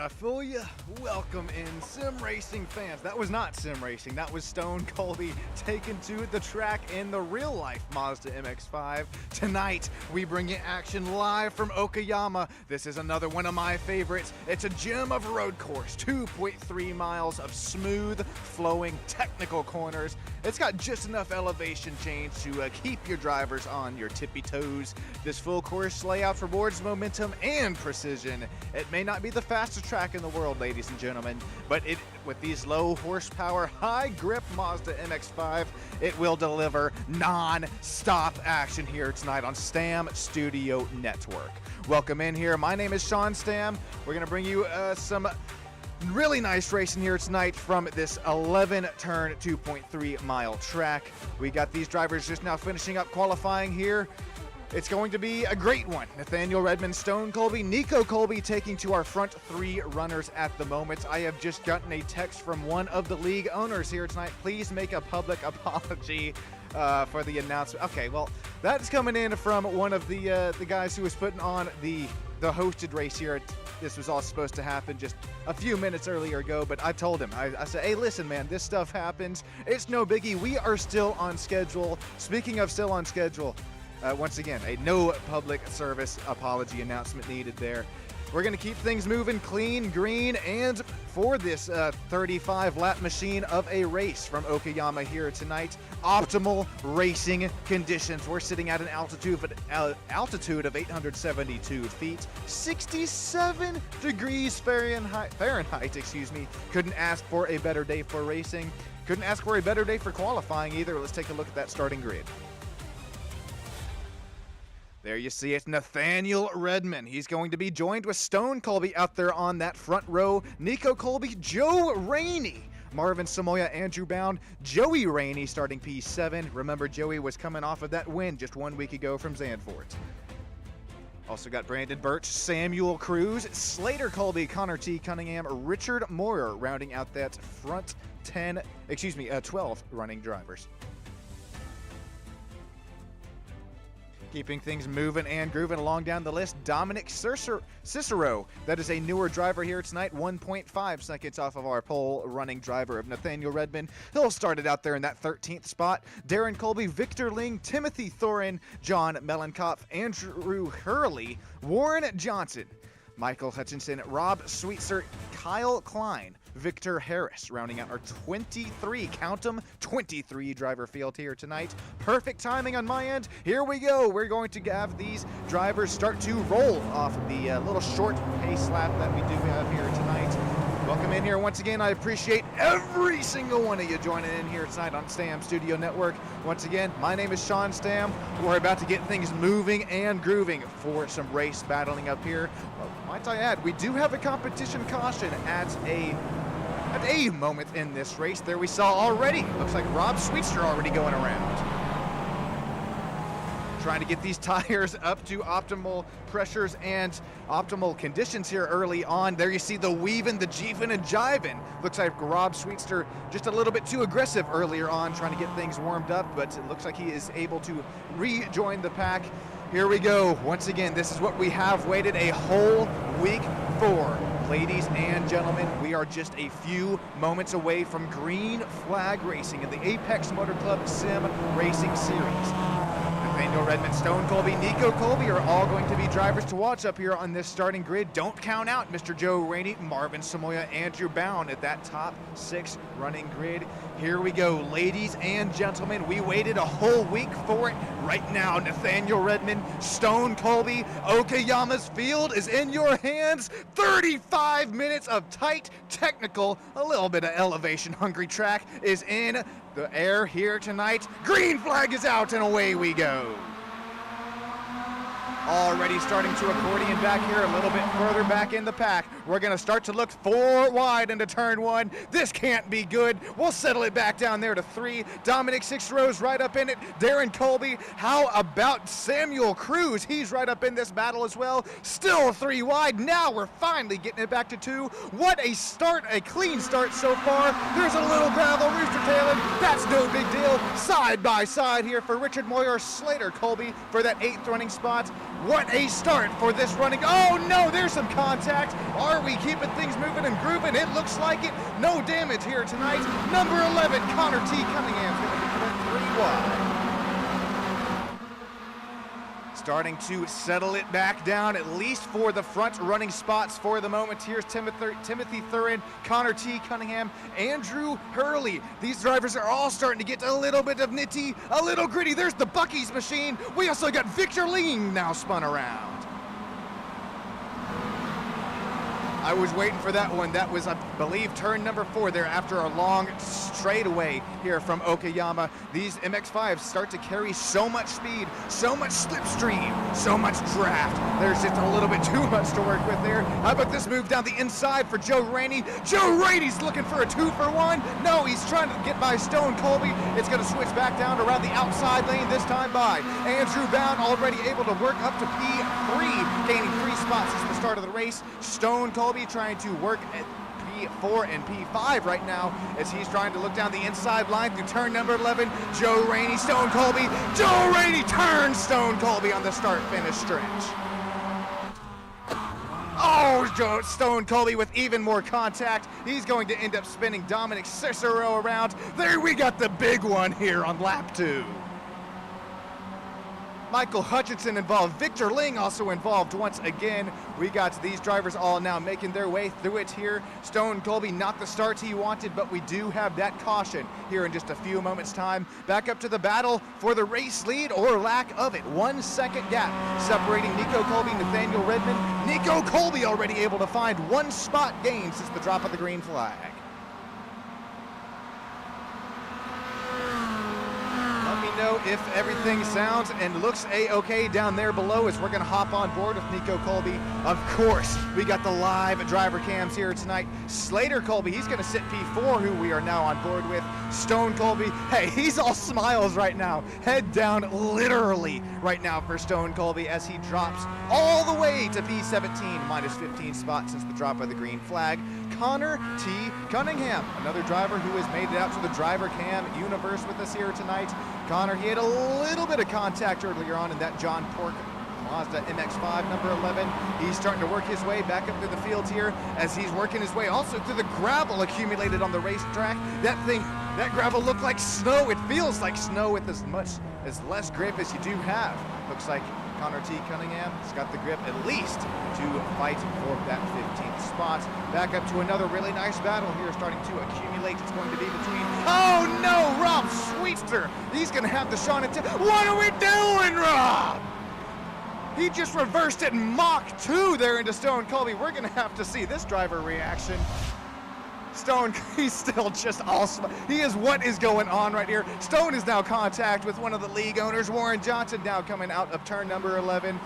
I fool you? Welcome in, sim racing fans. That was not sim racing. That was Stone Colby taken to the track in the real-life Mazda MX-5. Tonight, we bring you action live from Okayama. This is another one of my favorites. It's a gem of a road course, 2.3 miles of smooth, flowing, technical corners. It's got just enough elevation change to keep your drivers on your tippy toes. This full course layout rewards momentum and precision. It may not be the fastest track in the world, ladies and gentlemen, but with these low horsepower, high grip Mazda MX-5, it will deliver non-stop action here tonight on Stam Studio Network. Welcome in here. My name is Sean Stam. We're going to bring you some really nice racing here tonight from this 11-turn, 2.3 mile track. We got these drivers just now finishing up qualifying here. It's going to be a great one. Nathaniel Redmond, Stone Colby, Nico Colby taking to our front three runners at the moment. I have just gotten a text from one of the league owners here tonight. Please make a public apology for the announcement. Okay, well, that's coming in from one of the guys who was putting on the hosted race here. This was all supposed to happen just a few minutes earlier ago, but I told him, I said, hey, listen, man, this stuff happens. It's no biggie. We are still on schedule. Speaking of still on schedule, once again, a no public service apology announcement needed there. We're going to keep things moving clean, green, and for this 35-lap machine of a race from Okayama here tonight, optimal racing conditions. We're sitting at an altitude of 872 feet, 67 degrees Fahrenheit, Couldn't ask for a better day for racing. Couldn't ask for a better day for qualifying either. Let's take a look at that starting grid. There you see it, Nathaniel Redmond. He's going to be joined with Stone Colby out there on that front row. Nico Colby, Joe Rainey, Marvin Samoya, Andrew Bound, Joey Rainey starting P7. Remember, Joey was coming off of that win just 1 week ago from Zandvoort. Also got Brandon Birch, Samuel Cruz, Slater Colby, Connor T. Cunningham, Richard Moyer rounding out that front 12 running drivers. Keeping things moving and grooving along down the list, Dominic Cicero. That is a newer driver here tonight, 1.5 seconds off of our pole running driver of Nathaniel Redmond. He'll start it out there in that 13th spot. Darren Colby, Victor Ling, Timothy Thorin, John Mellenkopf, Andrew Hurley, Warren Johnson, Michael Hutchinson, Rob Sweetser, Kyle Klein, Victor Harris, rounding out our 23 driver field here tonight. Perfect timing on my end. Here we go. We're going to have these drivers start to roll off of the little short pace lap that we do have here tonight. Welcome in here once again. I appreciate every single one of you joining in here tonight on Stam Studio Network. Once again, my name is Sean Stam. We're about to get things moving and grooving for some race battling up here. Well, might I add, we do have a competition caution at a moment in this race. There we saw already. Looks like Rob Sweetster already going around. Trying to get these tires up to optimal pressures and optimal conditions here early on. There you see the weaving, the jeeving, and jiving. Looks like Rob Sweetster just a little bit too aggressive earlier on, trying to get things warmed up, but it looks like he is able to rejoin the pack. Here we go. Once again, this is what we have waited a whole week for. Ladies and gentlemen, we are just a few moments away from green flag racing in the Apex Motor Club Sim Racing Series. Nathaniel Redmond, Stone Colby, Nico Colby are all going to be drivers to watch up here on this starting grid. Don't count out Mr. Joe Rainey, Marvin Samoya, Andrew Bound at that top 6 running grid. Here we go, ladies and gentlemen. We waited a whole week for it. Right now, Nathaniel Redmond, Stone Colby, Okayama's field is in your hands. 35 minutes of tight, technical, a little bit of elevation-hungry track is in the air here tonight. Green flag is out and away we go. Already starting to accordion back here a little bit further back in the pack. We're going to start to look 4 wide into turn 1. This can't be good. We'll settle it back down there to 3. Dominic Cicero's right up in it. Darren Colby. How about Samuel Cruz? He's right up in this battle as well. Still 3 wide. Now we're finally getting it back to 2. What a start, a clean start so far. There's a little gravel, rooster tailing. That's no big deal. Side by side here for Richard Moyer, Slater Colby for that 8th running spot. What a start for this running. Oh no, there's some contact. Are we keeping things moving and grooving? It looks like it. No damage here tonight. Number 11, Connor T. Cunningham's going to be coming 3 wide. Starting to settle it back down, at least for the front running spots for the moment. Here's Timothy Thurin, Connor T. Cunningham, Andrew Hurley. These drivers are all starting to get a little bit of nitty, a little gritty. There's the Buc-ee's machine. We also got Victor Ling now spun around. I was waiting for that one. That was, I believe, turn number 4 there after a long straightaway here from Okayama. These MX-5s start to carry so much speed, so much slipstream, so much draft. There's just a little bit too much to work with there. How about this move down the inside for Joe Rainey? Joe Rainey's looking for a 2-for-1. No, he's trying to get by Stone Colby. It's going to switch back down around the outside lane, this time by Andrew Bound, already able to work up to P3, gaining 3 spots since the start of the race. Stone Colby trying to work at P4 and P5 right now as he's trying to look down the inside line through turn number 11. Joe Rainey, Stone Colby. Joe Rainey turns Stone Colby on the start-finish stretch. Oh, Stone Colby with even more contact. He's going to end up spinning Dominic Cicero around. There we got the big one here on lap 2. Michael Hutchinson involved. Victor Ling also involved once again. We got these drivers all now making their way through it here. Stone Colby not the start he wanted, but we do have that caution here in just a few moments' time. Back up to the battle for the race lead or lack of it. 1 second gap separating Nico Colby and Nathaniel Redmond. Nico Colby already able to find 1 spot gain since the drop of the green flag. Know if everything sounds and looks a-okay down there below as we're going to hop on board with Nico Colby. Of course, we got the live driver cams here tonight. Slater Colby, he's going to sit P4, who we are now on board with. Stone Colby, hey, he's all smiles right now. Head down literally right now for Stone Colby as he drops all the way to P17, minus 15 spots since the drop of the green flag. Connor T. Cunningham, another driver who has made it out to the driver cam universe with us here tonight. Connor, he had a little bit of contact earlier on in that John Pork Mazda MX-5, number 11. He's starting to work his way back up through the field here as he's working his way also through the gravel accumulated on the racetrack. That gravel looked like snow. It feels like snow with as less grip as you do have. Looks like Connor T. Cunningham has got the grip at least to fight for that 15th spot. Back up to another really nice battle here starting to accumulate. It's going to be between, oh no, Rob Sweetster. He's going to have the Sean and what are we doing, Rob? He just reversed it Mach 2 there into Stone Colby. We're going to have to see this driver reaction. Stone, he's still just awesome. He is what is going on right here. Stone is now contact with one of the league owners, Warren Johnson, now coming out of turn number 11.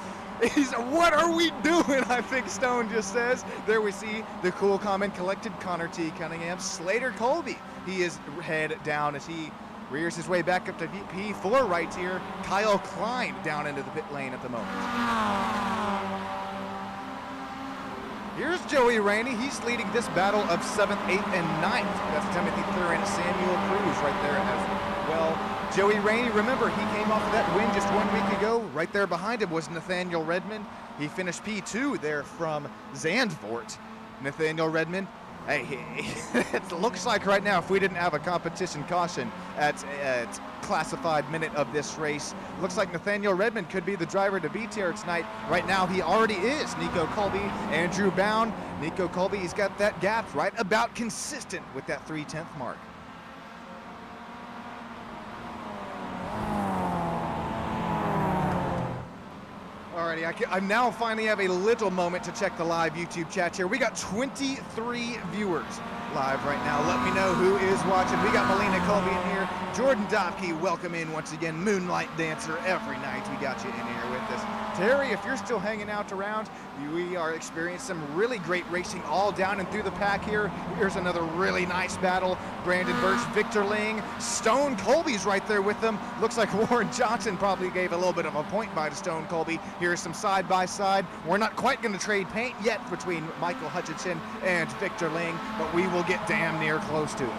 He's, what are we doing? I think Stone just says. There we see the cool comment collected. Connor T. Cunningham, Slater Colby. He is head down as he rears his way back up to P4 right here. Kyle Klein down into the pit lane at the moment. Here's Joey Rainey. He's leading this battle of 7th, 8th, and 9th. That's Timothy Thurin and Samuel Cruz right there as well. Joey Rainey, remember, he came off of that win just 1 week ago. Right there behind him was Nathaniel Redmond. He finished P2 there from Zandvoort. Nathaniel Redmond, hey, it looks like right now if we didn't have a competition caution at classified minute of this race, looks like Nathaniel Redmond could be the driver to beat here tonight. Right now he already is. Nico Colby, Andrew Bound. Nico Colby, he's got that gap right about consistent with that 3/10 mark. Alrighty, I now finally have a little moment to check the live YouTube chat here. We got 23 viewers live right now. Let me know who is watching. We got Melina Colby in here. Jordan Dopke, welcome in once again. Moonlight Dancer every night. We got you in here with us. Terry, if you're still hanging out around, we are experiencing some really great racing all down and through the pack here. Here's another really nice battle. Brandon Birch, Victor Ling, Stone Colby's right there with them. Looks like Warren Johnson probably gave a little bit of a point by to Stone Colby. Here's some side-by-side. We're not quite going to trade paint yet between Michael Hutchinson and Victor Ling, but we will get damn near close to it.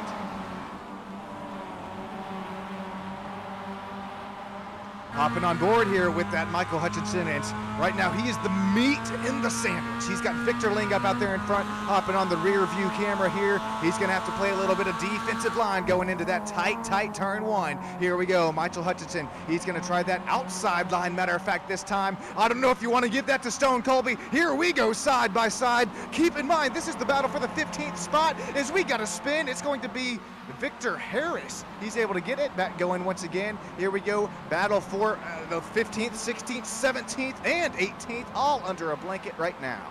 Hopping on board here with that Michael Hutchinson, and right now he is the meat in the sandwich. He's got Victor Ling up out there in front, hopping on the rear view camera here. He's gonna have to play a little bit of defensive line going into that tight turn one. Here we go, Michael Hutchinson. He's gonna try that outside line, matter of fact this time. I don't know if you wanna give that to Stone Colby. Here we go, side by side. Keep in mind, this is the battle for the 15th spot. As we got a spin, it's going to be Victor Harris. He's able to get it back going once again. Here we go, battle for the 15th, 16th, 17th, and 18th, all under a blanket right now.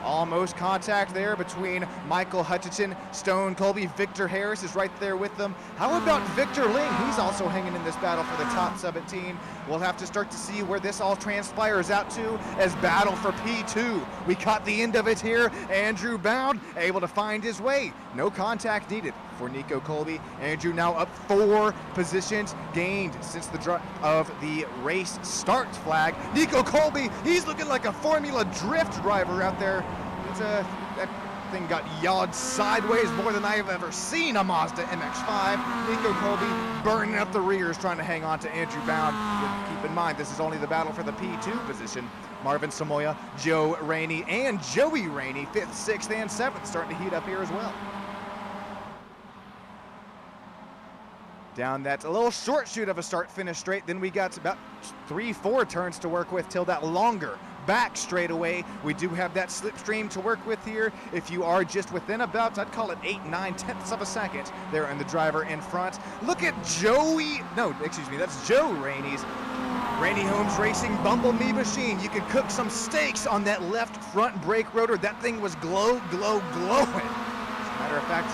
Almost contact there between Michael Hutchinson, Stone Colby. Victor Harris is right there with them. How about Victor Ling? He's also hanging in this battle for the top 17. We'll have to start to see where this all transpires out to as battle for P2. We caught the end of it here. Andrew Bound able to find his way. No contact needed for Nico Colby. Andrew now up 4 positions gained since the of the race start flag. Nico Colby, he's looking like a Formula Drift driver out there. That thing got yawed sideways more than I have ever seen a Mazda MX-5. Nico Colby burning up the rears trying to hang on to Andrew Bound. Keep in mind, this is only the battle for the P2 position. Marvin Samoya, Joe Rainey, and Joey Rainey, 5th, 6th, and 7th, starting to heat up here as well. Down that a little short shoot of a start-finish straight, then we got about 3-4 turns to work with till that longer back straightaway. We do have that slipstream to work with here. If you are just within about, I'd call it 8, 9 tenths of a second there in the driver in front. Look at that's Joe Rainey's Rainey Homes Racing Bumblebee machine. You could cook some steaks on that left front brake rotor. That thing was glowing. As a matter of fact,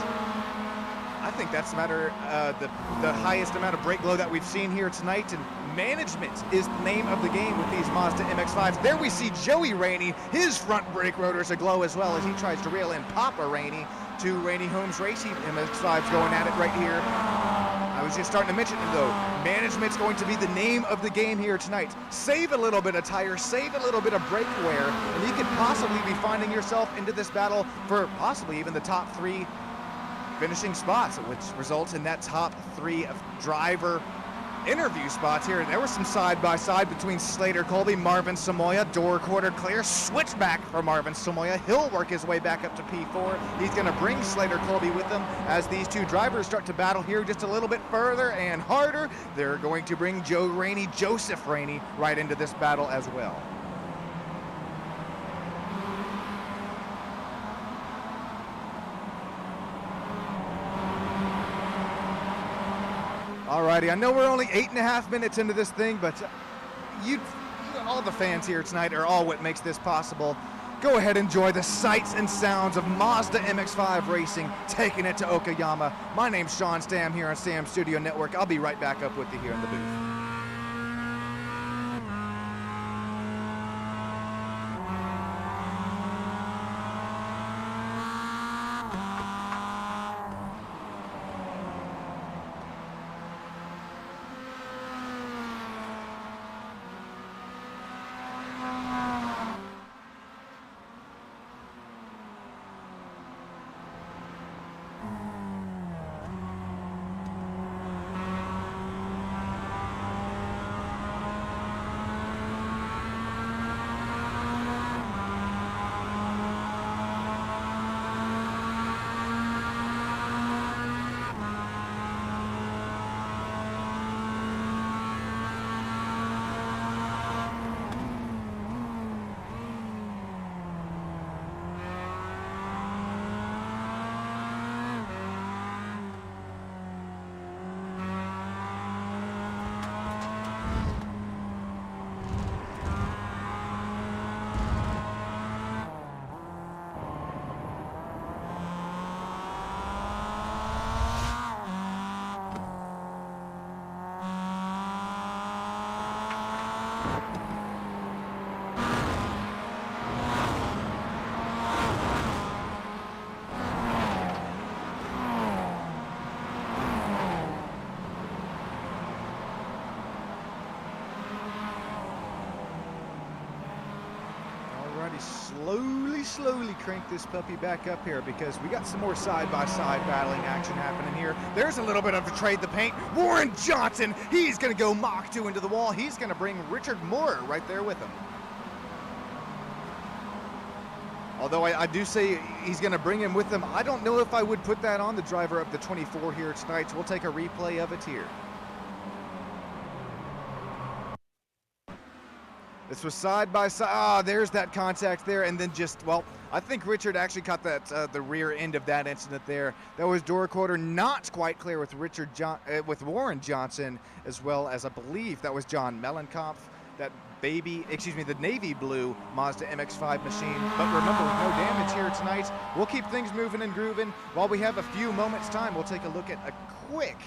I think that's the highest amount of brake glow that we've seen here tonight, and management is the name of the game with these Mazda MX-5s. There we see Joey Rainey, his front brake rotor is aglow as well as he tries to reel in Papa Rainey. 2 Rainey Homes Racing MX-5s going at it right here. I was just starting to mention it though. Management's going to be the name of the game here tonight. Save a little bit of tire, save a little bit of brake wear, and you could possibly be finding yourself into this battle for possibly even the top 3 finishing spots, which results in that top 3 of driver interview spots here. There was some side-by-side between Slater Colby, Marvin Samoya, door quarter clear, switchback for Marvin Samoya. He'll work his way back up to P4. He's going to bring Slater Colby with him as these 2 drivers start to battle here just a little bit further and harder. They're going to bring Joe Rainey, Joseph Rainey, right into this battle as well. Alrighty, I know we're only 8.5 minutes into this thing, but all the fans here tonight are all what makes this possible. Go ahead and enjoy the sights and sounds of Mazda MX-5 Racing, taking it to Okayama. My name's Sean Stam here on Stam Studio Network. I'll be right back up with you here in the booth. already slowly crank this puppy back up here because we got some more side-by-side battling action happening here. There's a little bit of a trade the paint. Warren Johnson, he's going to go Mach 2 into the wall. He's going to bring Richard Moore right there with him. Although I do say he's going to bring him with him, I don't know if I would put that on the driver up to 24 here tonight, so we'll take a replay of it here. This was side by side. Ah, there's that contact there, and then just, well, I think Richard actually caught that the rear end of that incident there. That was door quarter, not quite clear with with Warren Johnson, as well as I believe that was John Mellenkopf, that the navy blue Mazda MX-5 machine. But remember, with no damage here tonight, we'll keep things moving and grooving. While we have a few moments time, we'll take a look at a quick,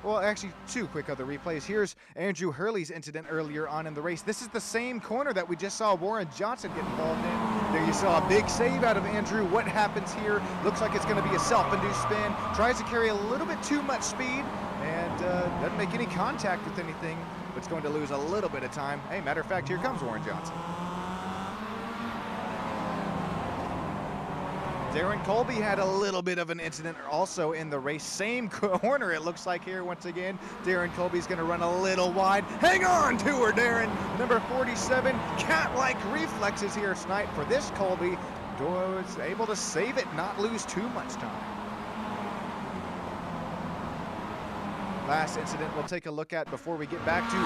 well, actually two quick other replays. Here's Andrew Hurley's incident earlier on in the race. This is the same corner that we just saw Warren Johnson get involved in. There you saw a big save out of Andrew. What happens here? Looks like it's going to be a self-induced spin. Tries to carry a little bit too much speed and doesn't make any contact with anything, but it's going to lose a little bit of time. Hey, matter of fact, here comes Warren Johnson. Darren Colby had a little bit of an incident also in the race. Same corner it looks like here once again. Darren Colby's going to run a little wide. Hang on to her, Darren. Number 47, cat-like reflexes here tonight for this Colby. Was able to save it, not lose too much time. Last incident we'll take a look at before we get back to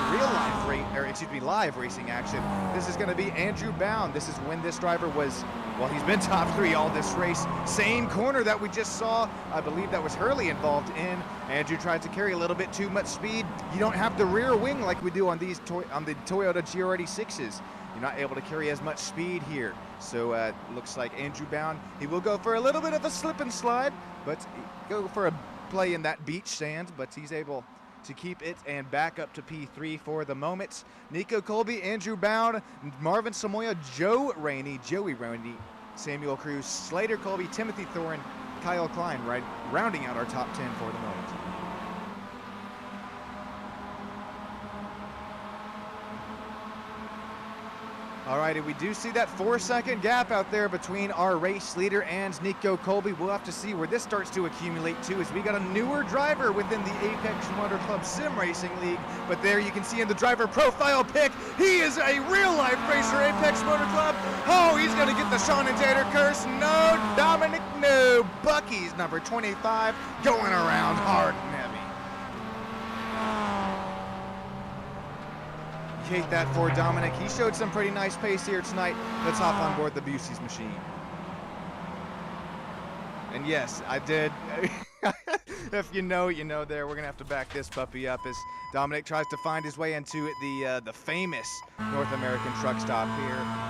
live racing action. This is going to be Andrew Bound. This is when this driver was, well, he's been top 3 all this race. Same corner that we just saw. I believe that was Hurley involved in. Andrew tried to carry a little bit too much speed. You don't have the rear wing like we do on these on the Toyota GR86s. You're not able to carry as much speed here. So looks like Andrew Bound, he will go for a little bit of a slip and slide, but go for a play in that beach sand, but he's able to keep it and back up to P3 for the moment. Nico Colby, Andrew Bound, Marvin Samoya, Joey Rainey, Samuel Cruz, Slater Colby, Timothy Thorne, Kyle Klein, right, rounding out our top 10 for the moment. All righty, we do see that 4-second gap out there between our race leader and Nico Colby. We'll have to see where this starts to accumulate too, as we got a newer driver within the Apex Motor Club Sim Racing League. But there you can see in the driver profile pic, he is a real-life racer, Apex Motor Club. Oh, he's going to get the Sean and Tater curse. No, Dominic, no. Bucky's number 25 going around hard and heavy. Hate that for Dominic. He showed some pretty nice pace here tonight. Let's hop on board the Busey's machine. And yes, I did. If you know, you know there. We're going to have to back this puppy up as Dominic tries to find his way into the famous North American truck stop here.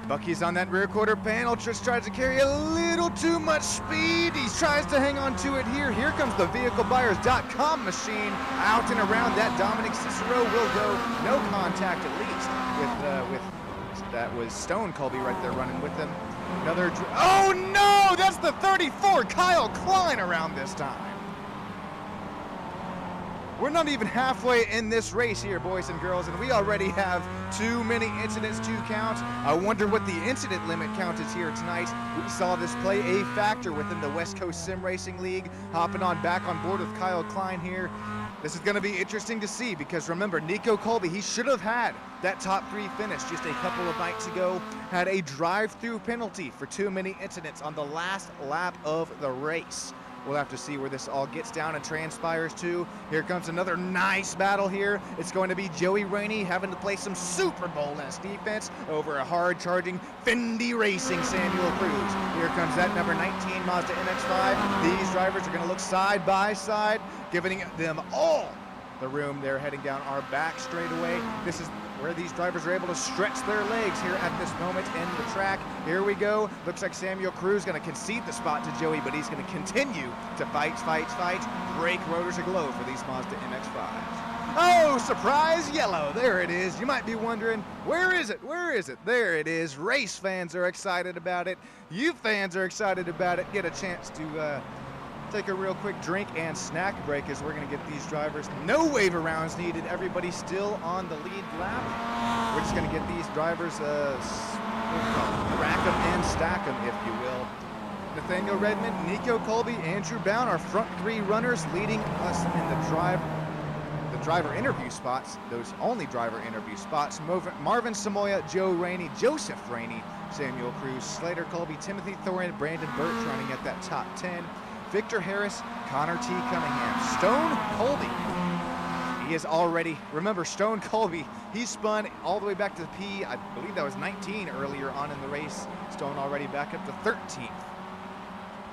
Bucky's on that rear quarter panel, just tries to carry a little too much speed. He tries to hang on to it here. Here comes the VehicleBuyers.com machine out and around that. Dominic Cicero will go no contact at least with that was Stone Colby right there running with him. Oh no, that's the 34 Kyle Klein around this time. We're not even halfway in this race here, boys and girls, and we already have too many incidents to count. I wonder what the incident limit count is here tonight. We saw this play a factor within the West Coast Sim Racing League. Hopping back on board with Kyle Klein here. This is going to be interesting to see because remember, Nico Colby, he should have had that top 3 finish just a couple of nights ago. Had a drive-through penalty for too many incidents on the last lap of the race. We'll have to see where this all gets down and transpires to. Here comes another nice battle here. It's going to be Joey Rainey having to play some Super Bowl-esque defense over a hard-charging Fendi Racing Samuel Cruz. Here comes that number 19 Mazda MX-5. These drivers are going to look side by side, giving them all the room. They're heading down our back straightaway. This is where these drivers are able to stretch their legs here at this moment in the track. Here we go. Looks like Samuel Cruz going to concede the spot to Joey, but he's going to continue to fight. Brake rotors aglow for these Mazda MX-5s. Oh, surprise yellow. There it is. You might be wondering, where is it? Where is it? There it is. Race fans are excited about it. You fans are excited about it. Get a chance to take a real quick drink and snack break as we're going to get these drivers. No waiver rounds needed. Everybody's still on the lead lap. We're just going to get these drivers rack them and stack them, if you will. Nathaniel Redmond, Nico Colby, Andrew Bound, our front three runners leading us in the driver interview spots, those only driver interview spots. Marvin Samoya, Joe Rainey, Joseph Rainey, Samuel Cruz, Slater Colby, Timothy Thorin, Brandon Birch running at that top 10. Victor Harris, Connor T. Cunningham, Stone Colby. He is already, remember Stone Colby, he spun all the way back to P, I believe that was 19 earlier on in the race. Stone already back up to 13th.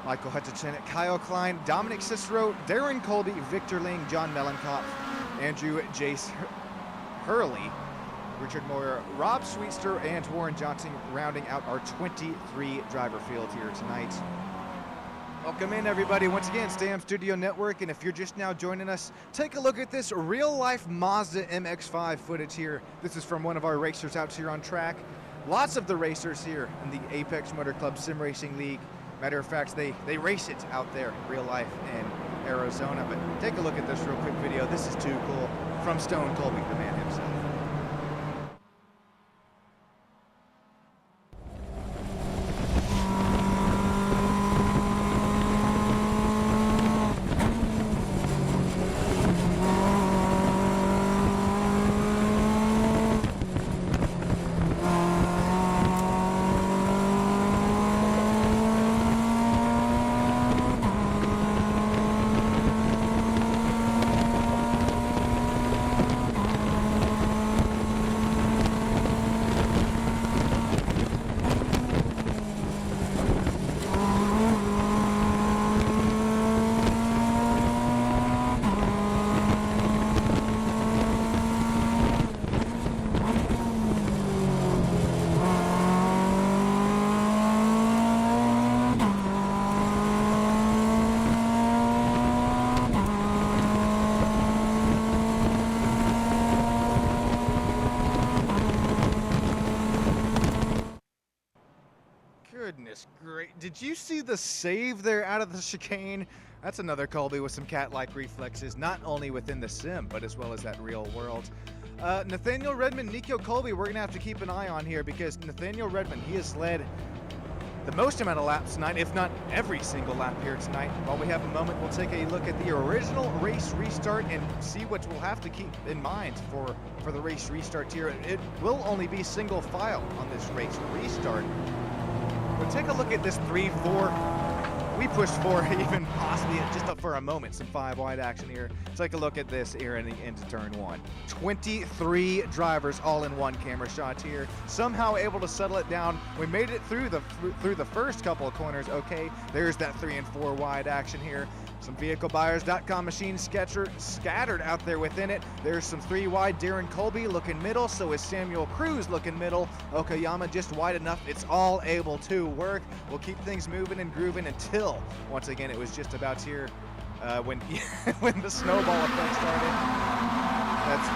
Michael Hutchinson, Kyle Klein, Dominic Cicero, Darren Colby, Victor Ling, John Mellenkopf, Andrew Jace Hurley, Richard Moyer, Rob Sweetster, and Warren Johnson rounding out our 23 driver field here tonight. Welcome in, everybody. Once again, Stam Studio Network, and if you're just now joining us, take a look at this real-life Mazda MX-5 footage here. This is from one of our racers out here on track. Lots of the racers here in the Apex Motor Club Sim Racing League. Matter of fact, they race it out there, real life in Arizona. But take a look at this real quick video. This is too cool. From Stone Colby, the man himself. Goodness great. Did you see the save there out of the chicane? That's another Colby with some cat-like reflexes, not only within the sim, but as well as that real world. Nathaniel Redmond, Nico Colby, we're going to have to keep an eye on here because Nathaniel Redmond, he has led the most amount of laps tonight, if not every single lap here tonight. While we have a moment, we'll take a look at the original race restart and see what we'll have to keep in mind for the race restart here. It will only be single file on this race restart. But take a look at this 3-4. We pushed 4 even possibly just up for a moment. Some 5 wide action here. Take a look at this here into turn 1. 23 drivers all in one camera shot here. Somehow able to settle it down. We made it through the first couple of corners. Okay, there's that 3 and 4 wide action here. Some VehicleBuyers.com machines scattered out there within it. There's some 3 wide. Darren Colby looking middle. So is Samuel Cruz looking middle. Okayama just wide enough. It's all able to work. We'll keep things moving and grooving until, once again, it was just about here when the snowball effect started.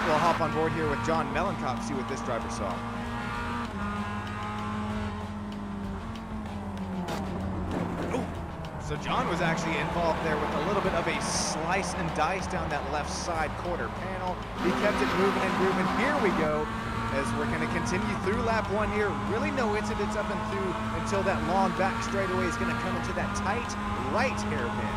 We'll hop on board here with John Mellenkopf, see what this driver saw. So John was actually involved there with a little bit of a slice and dice down that left side quarter panel. He kept it moving and grooving. Here we go, as we're going to continue through lap 1 here. Really no incidents up and through until that long back straightaway is going to come into that tight right hairpin.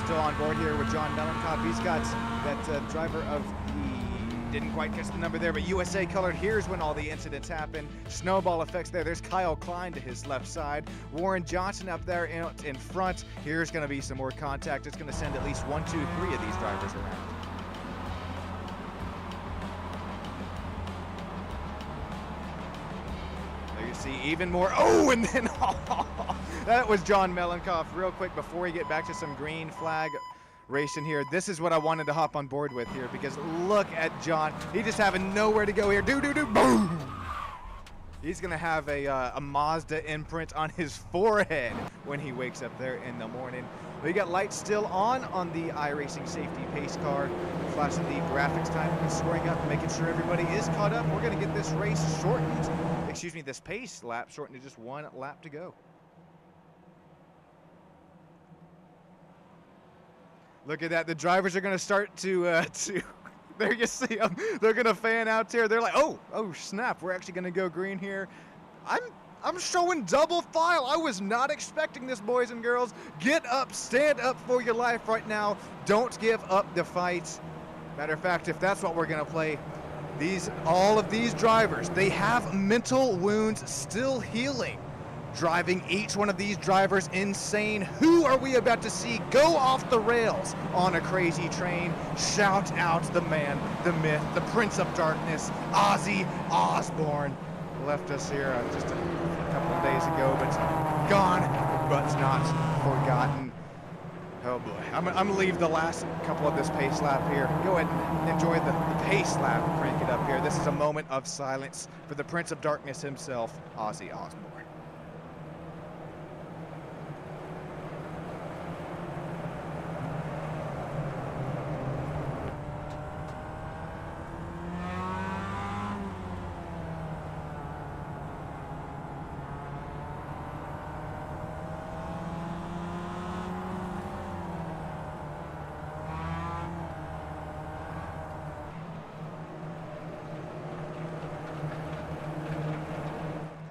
Still on board here with John Mellenkopf. He's got that driver of the, didn't quite catch the number there, but USA colored. Here's when all the incidents happen. Snowball effects there. There's Kyle Klein to his left side. Warren Johnson up there in front. Here's going to be some more contact. It's going to send at least 1, 2, 3 of these drivers around. There you see even more. Oh, and then that was John Mellenkopf. Real quick before we get back to some green flag racing here. This is what I wanted to hop on board with here, because look at John. He just having nowhere to go here. Boom! He's gonna have a Mazda imprint on his forehead when he wakes up there in the morning. We got lights still on the iRacing safety pace car, flashing the graphics time and scoring up, making sure everybody is caught up. We're gonna get this race shortened, excuse me, this pace lap shortened to just 1 lap to go. Look at that. The drivers are going to start to There you see them. They're gonna fan out here. They're like, oh snap, we're actually gonna go green here. I'm showing double file. I was not expecting this, boys and girls. Get up, stand up for your life right now. Don't give up the fight. Matter of fact, if that's what we're gonna play, all of these drivers, they have mental wounds still healing. Driving each one of these drivers insane. Who are we about to see go off the rails on a crazy train? Shout out the man, the myth, the Prince of Darkness, Ozzy Osbourne. Left us here just a couple of days ago, but gone, but not forgotten. Oh boy, I'm gonna leave the last couple of this pace lap here. Go ahead and enjoy the pace lap, crank it up here. This is a moment of silence for the Prince of Darkness himself, Ozzy Osbourne.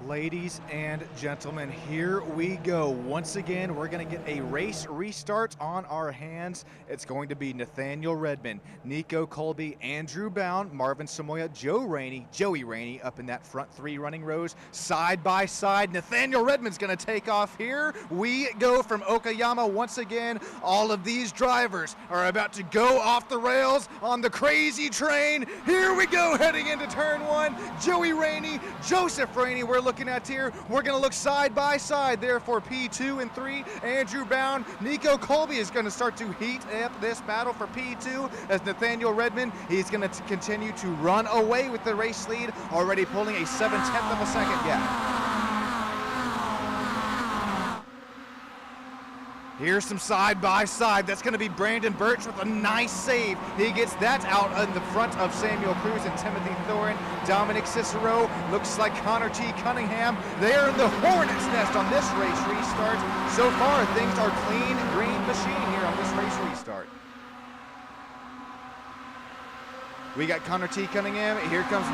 Ladies and gentlemen, here we go. Once again, we're going to get a race restart on our hands. It's going to be Nathaniel Redmond, Nico Colby, Andrew Bound, Marvin Samoya, Joey Rainey up in that front three running rows, side by side. Nathaniel Redmond's going to take off. Here we go from Okayama once again. All of these drivers are about to go off the rails on the crazy train. Here we go, heading into turn one. Joey Rainey, Joseph Rainey, we're looking at here. We're going to look side by side there for P2 and 3. Andrew Bound, Nico Colby is going to start to heat up this battle for P2 as Nathaniel Redmond, he's going to continue to run away with the race lead, already pulling a 7/10 of a second gap. Here's some side by side. That's going to be Brandon Birch with a nice save. He gets that out in the front of Samuel Cruz and Timothy Thorin. Dominic Cicero, looks like Connor T. Cunningham. They are in the hornet's nest on this race restart. So far, things are clean green machine here on this race restart. We got Connor T. Cunningham. Here comes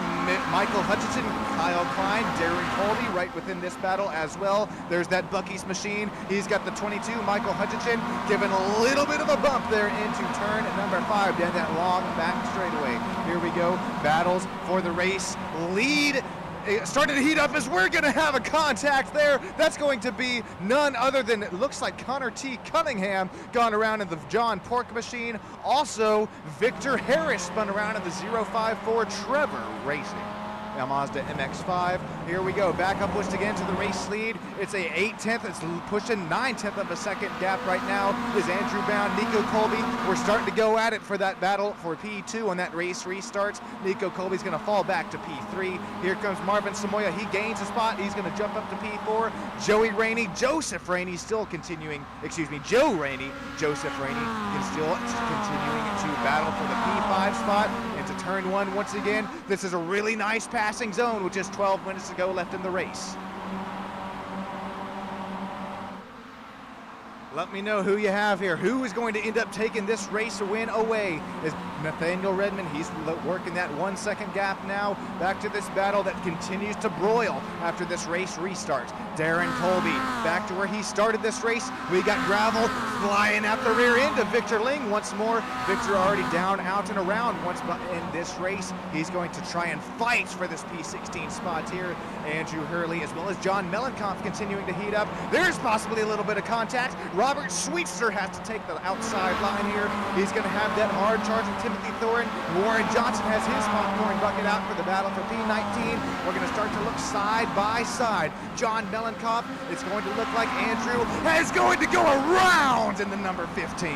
Michael Hutchinson, Kyle Klein, Darren Colby right within this battle as well. There's that Bucky's machine. He's got the 22, Michael Hutchinson, giving a little bit of a bump there into turn number 5 down that long back straightaway. Here we go. Battles for the race lead. It started to heat up as we're going to have a contact there. That's going to be none other than, it looks like Connor T. Cunningham gone around in the John Pork machine. Also, Victor Harris spun around in the 054 Trevor Racing. Now Mazda MX-5. Here we go. Back up pushed again to the race lead. It's a 8/10. It's pushing 9/10 of a second gap right now. Is Andrew Bound, Nico Colby. We're starting to go at it for that battle for P2 on that race restart. Nico Colby's going to fall back to P3. Here comes Marvin Samoya. He gains a spot. He's going to jump up to P4. Joey Rainey, Joseph Rainey still continuing. Joe Rainey, Joseph Rainey is still continuing to battle for the P5 spot. Into turn 1 once again. This is a really nice passing zone with just 12 minutes to go left in the race. Let me know who you have here. Who is going to end up taking this race win away? Is Nathaniel Redmond. He's working that 1 second gap now. Back to this battle that continues to broil after this race restart. Darren Colby back to where he started this race. We got gravel flying out the rear end of Victor Ling once more. Victor already down, out, and around once in this race. He's going to try and fight for this P16 spot here. Andrew Hurley as well as John Mellencamp continuing to heat up. There's possibly a little bit of contact. Robert Sweetster has to take the outside line here. He's going to have that hard charge of Timothy Thorin. Warren Johnson has his popcorn bucket out for the battle for P19. We're going to start to look side by side. John Mellencamp, it's going to look like Andrew is going to go around in the number 15.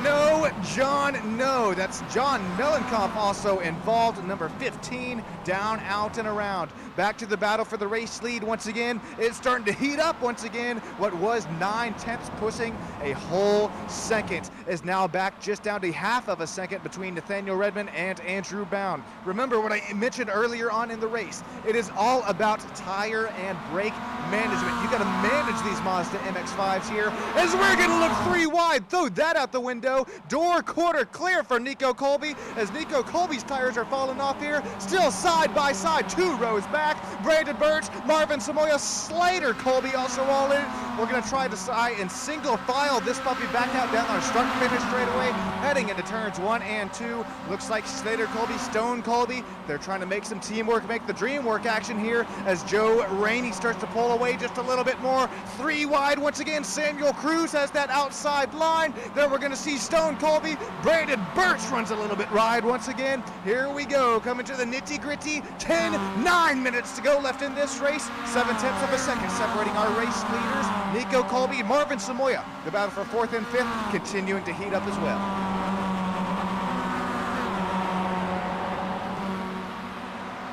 No, John, no. That's John Mellencamp also involved, number 15, down, out, and around. back to the battle for the race lead once again. It's starting to heat up once again. What was 9/10 pushing a whole second is now back just down to half of a second between Nathaniel Redmond and Andrew Bound. Remember what I mentioned earlier on in the race. It is all about tire and brake management. You got to manage these Mazda MX-5s here as we're going to look 3 wide. Throw that out the window. Door quarter clear for Nico Colby as Nico Colby's tires are falling off here. Still side by side, 2 rows back. Brandon Birch, Marvin Samoya, Slater Colby also all in. We're going to try to in single file this puppy back out down our start and finish straightaway, heading into turns 1 and 2. Looks like Slater Colby, Stone Colby, they're trying to make some teamwork, make the dream work action here as Joe Rainey starts to pull away just a little bit more. 3 wide once again. Samuel Cruz has that outside line. There we're going to see Stone Colby. Brandon Birch runs a little bit wide once again. Here we go, coming to the nitty gritty. 9 minutes to go left in this race. 7/10 of a second separating our race leaders. Nico Colby, Marvin Samoya. The battle for 4th and 5th continuing to heat up as well.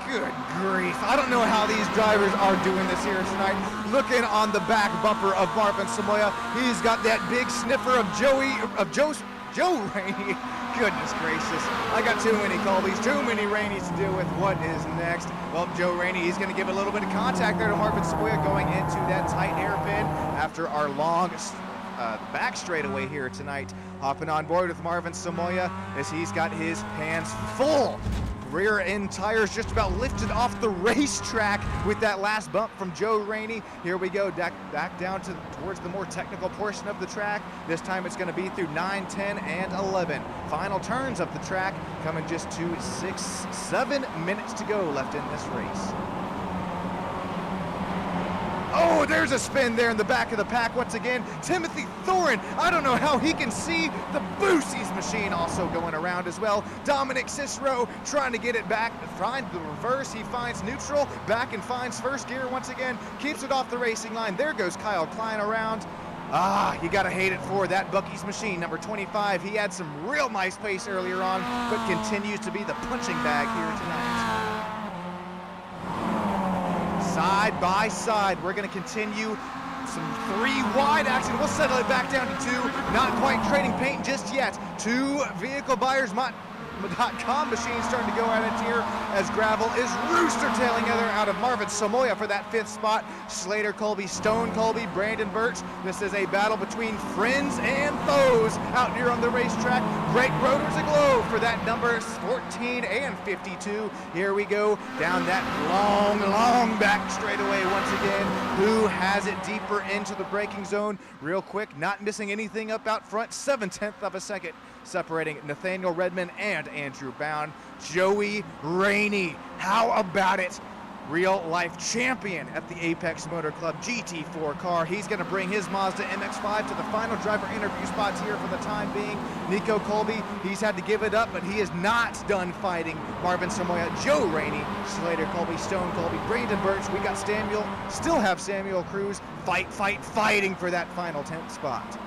Good grief. I don't know how these drivers are doing this here tonight. Looking on the back bumper of Marvin Samoya, he's got that big sniffer of Joe Rainey. Goodness gracious. I got too many Colbys, too many Rainies to deal with. What is next? Well, Joe Rainey, he's going to give a little bit of contact there to Marvin Samoya going into that tight hairpin after our long back straightaway here tonight. Hopping on board with Marvin Samoya as he's got his hands full. Rear end tires just about lifted off the racetrack with that last bump from Joe Rainey. Here we go, back down towards the more technical portion of the track. This time it's going to be through 9, 10, and 11. Final turns of the track coming just to 7 minutes to go left in this race. Oh, there's a spin there in the back of the pack once again. Timothy Thorin, I don't know how he can see the Boosie's machine also going around as well. Dominic Cicero trying to get it back, find the reverse. He finds neutral, back and finds first gear once again. Keeps it off the racing line. There goes Kyle Klein around. You gotta hate it for that Bucky's machine, number 25. He had some real nice pace earlier on, but continues to be the punching bag here tonight. Side by side, we're going to continue some 3 wide action. We'll settle it back down to 2. Not quite trading paint just yet. 2 vehicle buyers, .com machine starting to go at it here as Gravel is rooster tailing out of Marvin Samoya for that 5th spot. Slater Colby, Stone Colby, Brandon Birch. This is a battle between friends and foes out here on the racetrack. Brake rotors aglow for that number 14 and 52. Here we go down that long back straightaway once again. Who has it deeper into the braking zone? Real quick, not missing anything up out front. 7/10 of a second separating Nathaniel Redmond and Andrew Bound. Joey Rainey, how about it? Real life champion at the Apex Motor Club GT4 car. He's going to bring his Mazda MX-5 to the final driver interview spots here for the time being. Nico Colby, he's had to give it up, but he is not done fighting Marvin Samoya. Joe Rainey, Slater Colby, Stone Colby, Brandon Birch. We got still have Samuel Cruz fighting for that final 10th spot.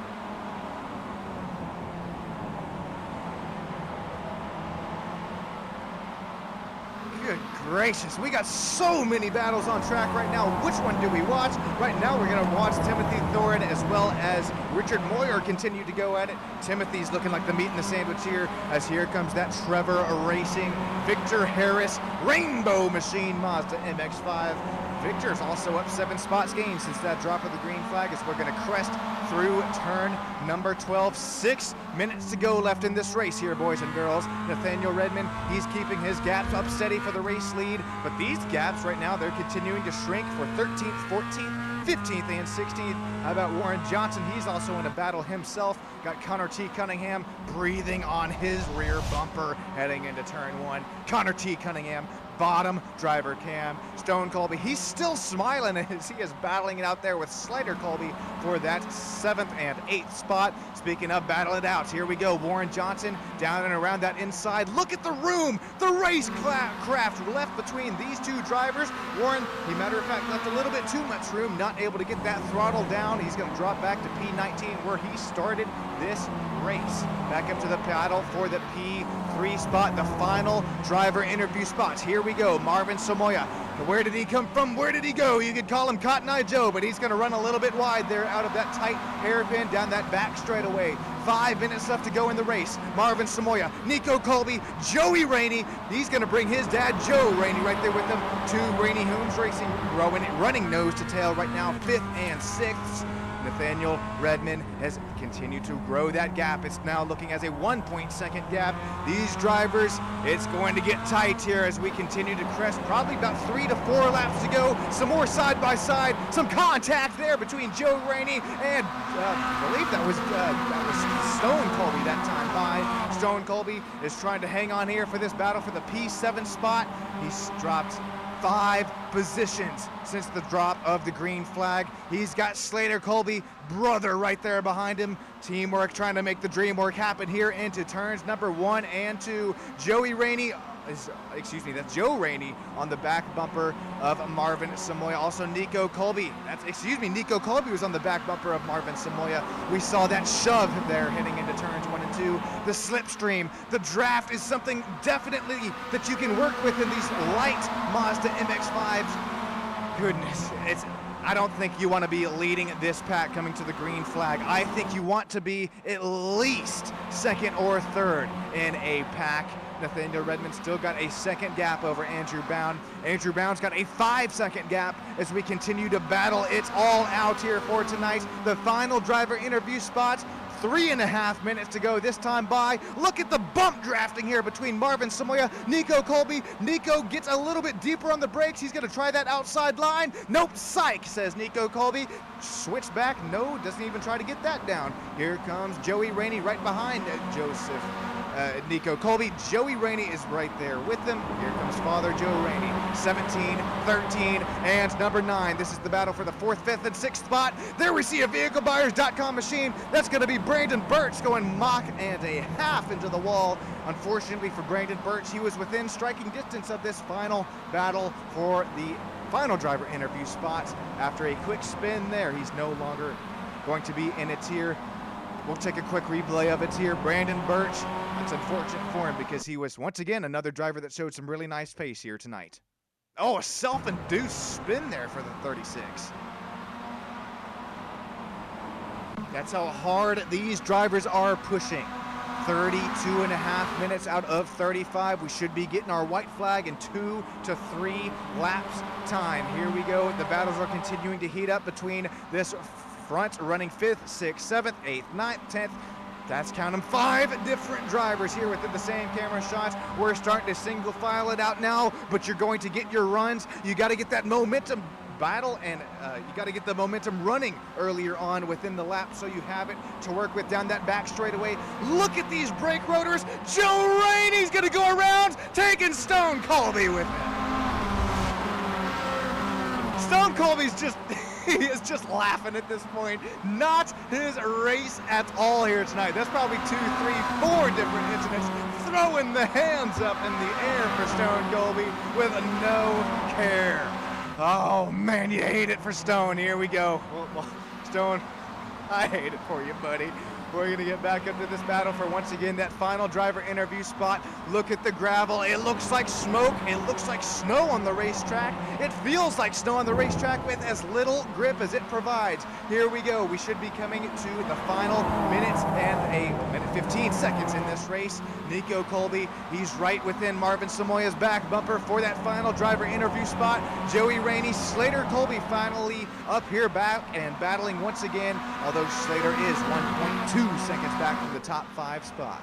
Good gracious, we got so many battles on track right now. Which one do we watch? Right now we're going to watch Timothy Thorin as well as Richard Moyer continue to go at it. Timothy's looking like the meat in the sandwich here as here comes that Trevor Racing, Victor Harris, Rainbow Machine Mazda MX-5. Victor's also up 7 spots gained since that drop of the green flag as we're going to crest through turn number 12. 6 minutes to go left in this race here, boys and girls. Nathaniel Redmond, he's keeping his gaps up steady for the race lead, but these gaps right now, they're continuing to shrink for 13th, 14th, 15th, and 16th. How about Warren Johnson? He's also in a battle himself. Got Connor T. Cunningham breathing on his rear bumper heading into turn 1. Connor T. Cunningham, bottom driver cam. Stone Colby, he's still smiling as he is battling it out there with Slater Colby for that 7th and 8th spot. Speaking of battle it out, here we go. Warren Johnson down and around that inside. Look at the room, the race craft left between these 2 drivers. Warren, he matter of fact left a little bit too much room, not able to get that throttle down. He's going to drop back to P19 where he started this race. Back up to the paddle for the P3 spot, the final driver interview spots. Here we go. Marvin Samoya Where did he come from? Where did he go? You could call him Cotton Eye Joe, but he's going to run a little bit wide there out of that tight hairpin down that back straightaway. 5 minutes left to go in the race. Marvin Samoya, Nico Colby, Joey Rainey. He's going to bring his dad, Joe Rainey, right there with him. To Rainey Holmes Racing, running nose to tail right now, 5th and 6th. Nathaniel Redman has continued to grow that gap. It's now looking as a 1.2 gap. These drivers, it's going to get tight here as we continue to crest. Probably about 3 to 4 laps to go. Some more side by side. Some contact there between Joe Rainey and I believe that was Stone Colby that time by. Stone Colby is trying to hang on here for this battle for the P7 spot. He's dropped 5 positions since the drop of the green flag. He's got Slater Colby, brother, right there behind him. Teamwork, trying to make the dream work happen here into turns number 1 and 2. Joey Rainey that's Joe Rainey on the back bumper of Marvin Samoya. Also Nico Colby, Nico Colby was on the back bumper of Marvin Samoya. We saw that shove there heading into turns 1 and 2. The slipstream, the draft is something definitely that you can work with in these light Mazda MX-5s. Goodness, I don't think you want to be leading this pack coming to the green flag. I think you want to be at least 2nd or 3rd in a pack. Nathaniel Redman still got a 2nd gap over Andrew Bound. Andrew Bound's got a 5-second gap as we continue to battle. It's all out here for tonight. The final driver interview spots. 3.5 minutes to go this time by. Look at the bump drafting here between Marvin Samoya, Nico Colby. Nico gets a little bit deeper on the brakes. He's going to try that outside line. Nope, psych, says Nico Colby. Switch back, no, doesn't even try to get that down. Here comes Joey Rainey right behind Nico Colby. Joey Rainey is right there with them. Here comes Father Joe Rainey. 17, 13, and number 9. This is the battle for the 4th, 5th, and 6th spot. There we see a VehicleBuyers.com machine. That's going to be Brandon Birch going Mach and a half into the wall. Unfortunately for Brandon Birch, he was within striking distance of this final battle for the final driver interview spots. After a quick spin there, he's no longer going to be in it here. We'll take a quick replay of it here. Brandon Birch, it's unfortunate for him because he was, once again, another driver that showed some really nice pace here tonight. Oh, a self-induced spin there for the 36. That's how hard these drivers are pushing. 32.5 minutes out of 35. We should be getting our white flag in 2 to 3 laps time. Here we go. The battles are continuing to heat up between this front running 5th, 6th, 7th, 8th, 9th, 10th. That's, count them, 5 different drivers here within the same camera shots. We're starting to single file it out now, but you're going to get your runs. You got to get that momentum battle, and you got to get the momentum running earlier on within the lap so you have it to work with down that back straightaway. Look at these brake rotors. Joe Rainey's going to go around, taking Stone Colby with him. Stone Colby's just... he is just laughing at this point. Not his race at all here tonight. That's probably 2, 3, 4 different incidents. Throwing the hands up in the air for Stone Colby with no care. Oh man, you hate it for Stone. Here we go. Well, Stone, I hate it for you, buddy. We're going to get back up to this battle for, once again, that final driver interview spot. Look at the gravel. It looks like smoke. It looks like snow on the racetrack. It feels like snow on the racetrack with as little grip as it provides. Here we go. We should be coming to the final minutes and a minute 15 seconds in this race. Nico Colby, he's right within Marvin Samoya's back bumper for that final driver interview spot. Joey Rainey, Slater Colby finally up here back and battling once again, although Slater is 1.2 seconds back from the top 5 spot.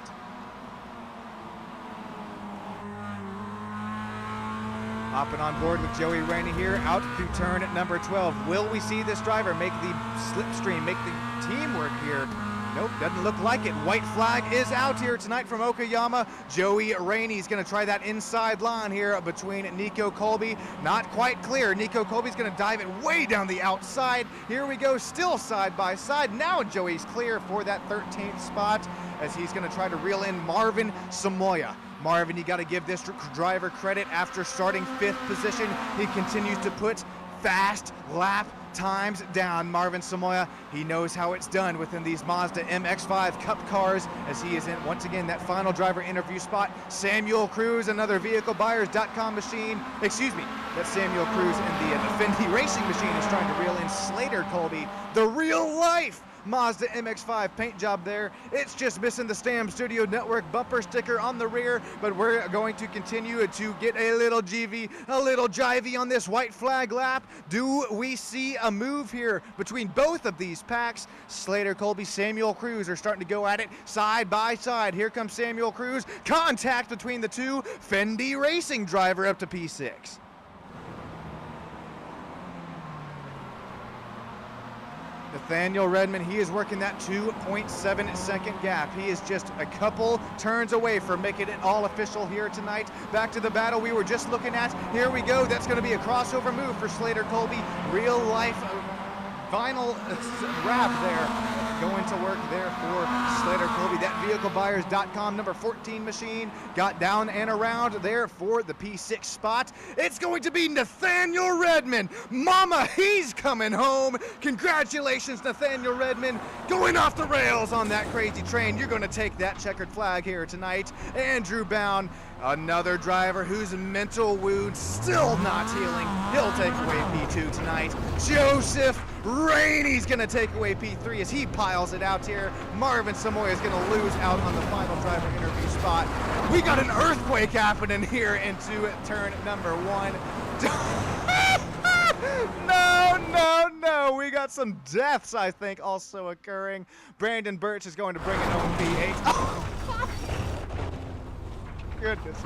Hopping on board with Joey Rainey here, out to turn at number 12. Will we see this driver make the slipstream, make the teamwork here? Nope, doesn't look like it. White flag is out here tonight from Okayama. Joey Rainey's going to try that inside line here between Nico Colby. Not quite clear. Nico Colby's going to dive it way down the outside. Here we go, still side by side. Now Joey's clear for that 13th spot as he's going to try to reel in Marvin Samoya. Marvin, you got to give this driver credit. After starting 5th position, he continues to put fast lap times down. Marvin Samoya, he knows how it's done within these Mazda MX-5 Cup cars, as he is in, once again, that final driver interview spot. Samuel Cruz, another VehicleBuyers.com machine, excuse me, that Samuel Cruz and the Fendi Racing machine is trying to reel in Slater Colby, the real life Mazda MX-5 paint job there. It's just missing the Stam Studio Network bumper sticker on the rear, but we're going to continue to get a little jivey on this white flag lap. Do we see a move here between both of these packs? Slater Colby, Samuel Cruz are starting to go at it side by side. Here comes Samuel Cruz. Contact between the two. Fendi Racing driver up to P6. Nathaniel Redmond, he is working that 2.7 second gap. He is just a couple turns away from making it all official here tonight. Back to the battle we were just looking at. Here we go. That's going to be a crossover move for Slater Colby. Real life vinyl wrap there. Going to work there for Slater Colby. That VehicleBuyers.com number 14 machine got down and around there for the P6 spot. It's going to be Nathaniel Redmond. Mama, he's coming home. Congratulations, Nathaniel Redmond. Going off the rails on that crazy train. You're going to take that checkered flag here tonight. Andrew Bound, another driver whose mental wounds still not healing. He'll take away P2 tonight. Joseph Rainey's gonna take away P3 as he piles it out here. Marvin Samoya is gonna lose out on the final driver interview spot. We got an earthquake happening here into turn number 1. No. We got some deaths, I think, also occurring. Brandon Birch is going to bring it home P8. Goodness.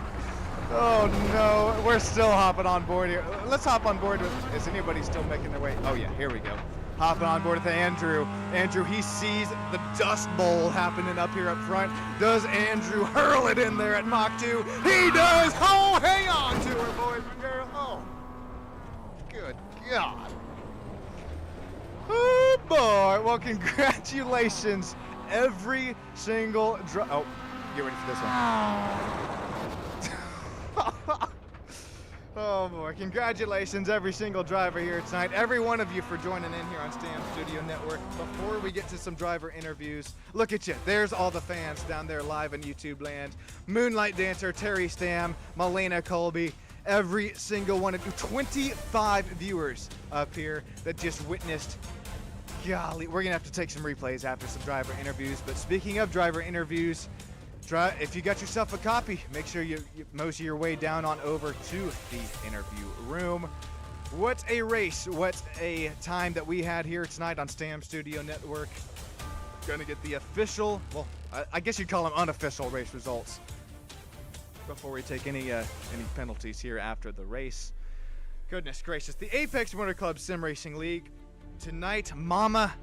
Oh no, we're still hopping on board here. Let's hop on board with, is anybody still making their way? Oh yeah, here we go. Hopping on board with Andrew. Andrew, he sees the dust bowl happening up here up front. Does Andrew hurl it in there at Mach 2? He does! Oh, hang on to her, boys and girls. Oh, good God. Oh boy, well congratulations. Every single oh, get ready for this one. Oh boy, congratulations every single driver here tonight. Every one of you for joining in here on Stam Studio Network. Before we get to some driver interviews, look at you. There's all the fans down there live in YouTube land. Moonlight Dancer, Terry Stam, Malena Colby, every single one of you. 25 viewers up here that just witnessed. Golly, we're gonna have to take some replays after some driver interviews. But speaking of driver interviews, if you got yourself a copy, make sure you mosey your way down on over to the interview room. What a race, what a time that we had here tonight on Stam Studio Network. Gonna get the official, well, I guess you'd call them unofficial race results before we take any penalties here after the race. Goodness gracious, the Apex Motor Club Sim Racing League. Tonight, Mama,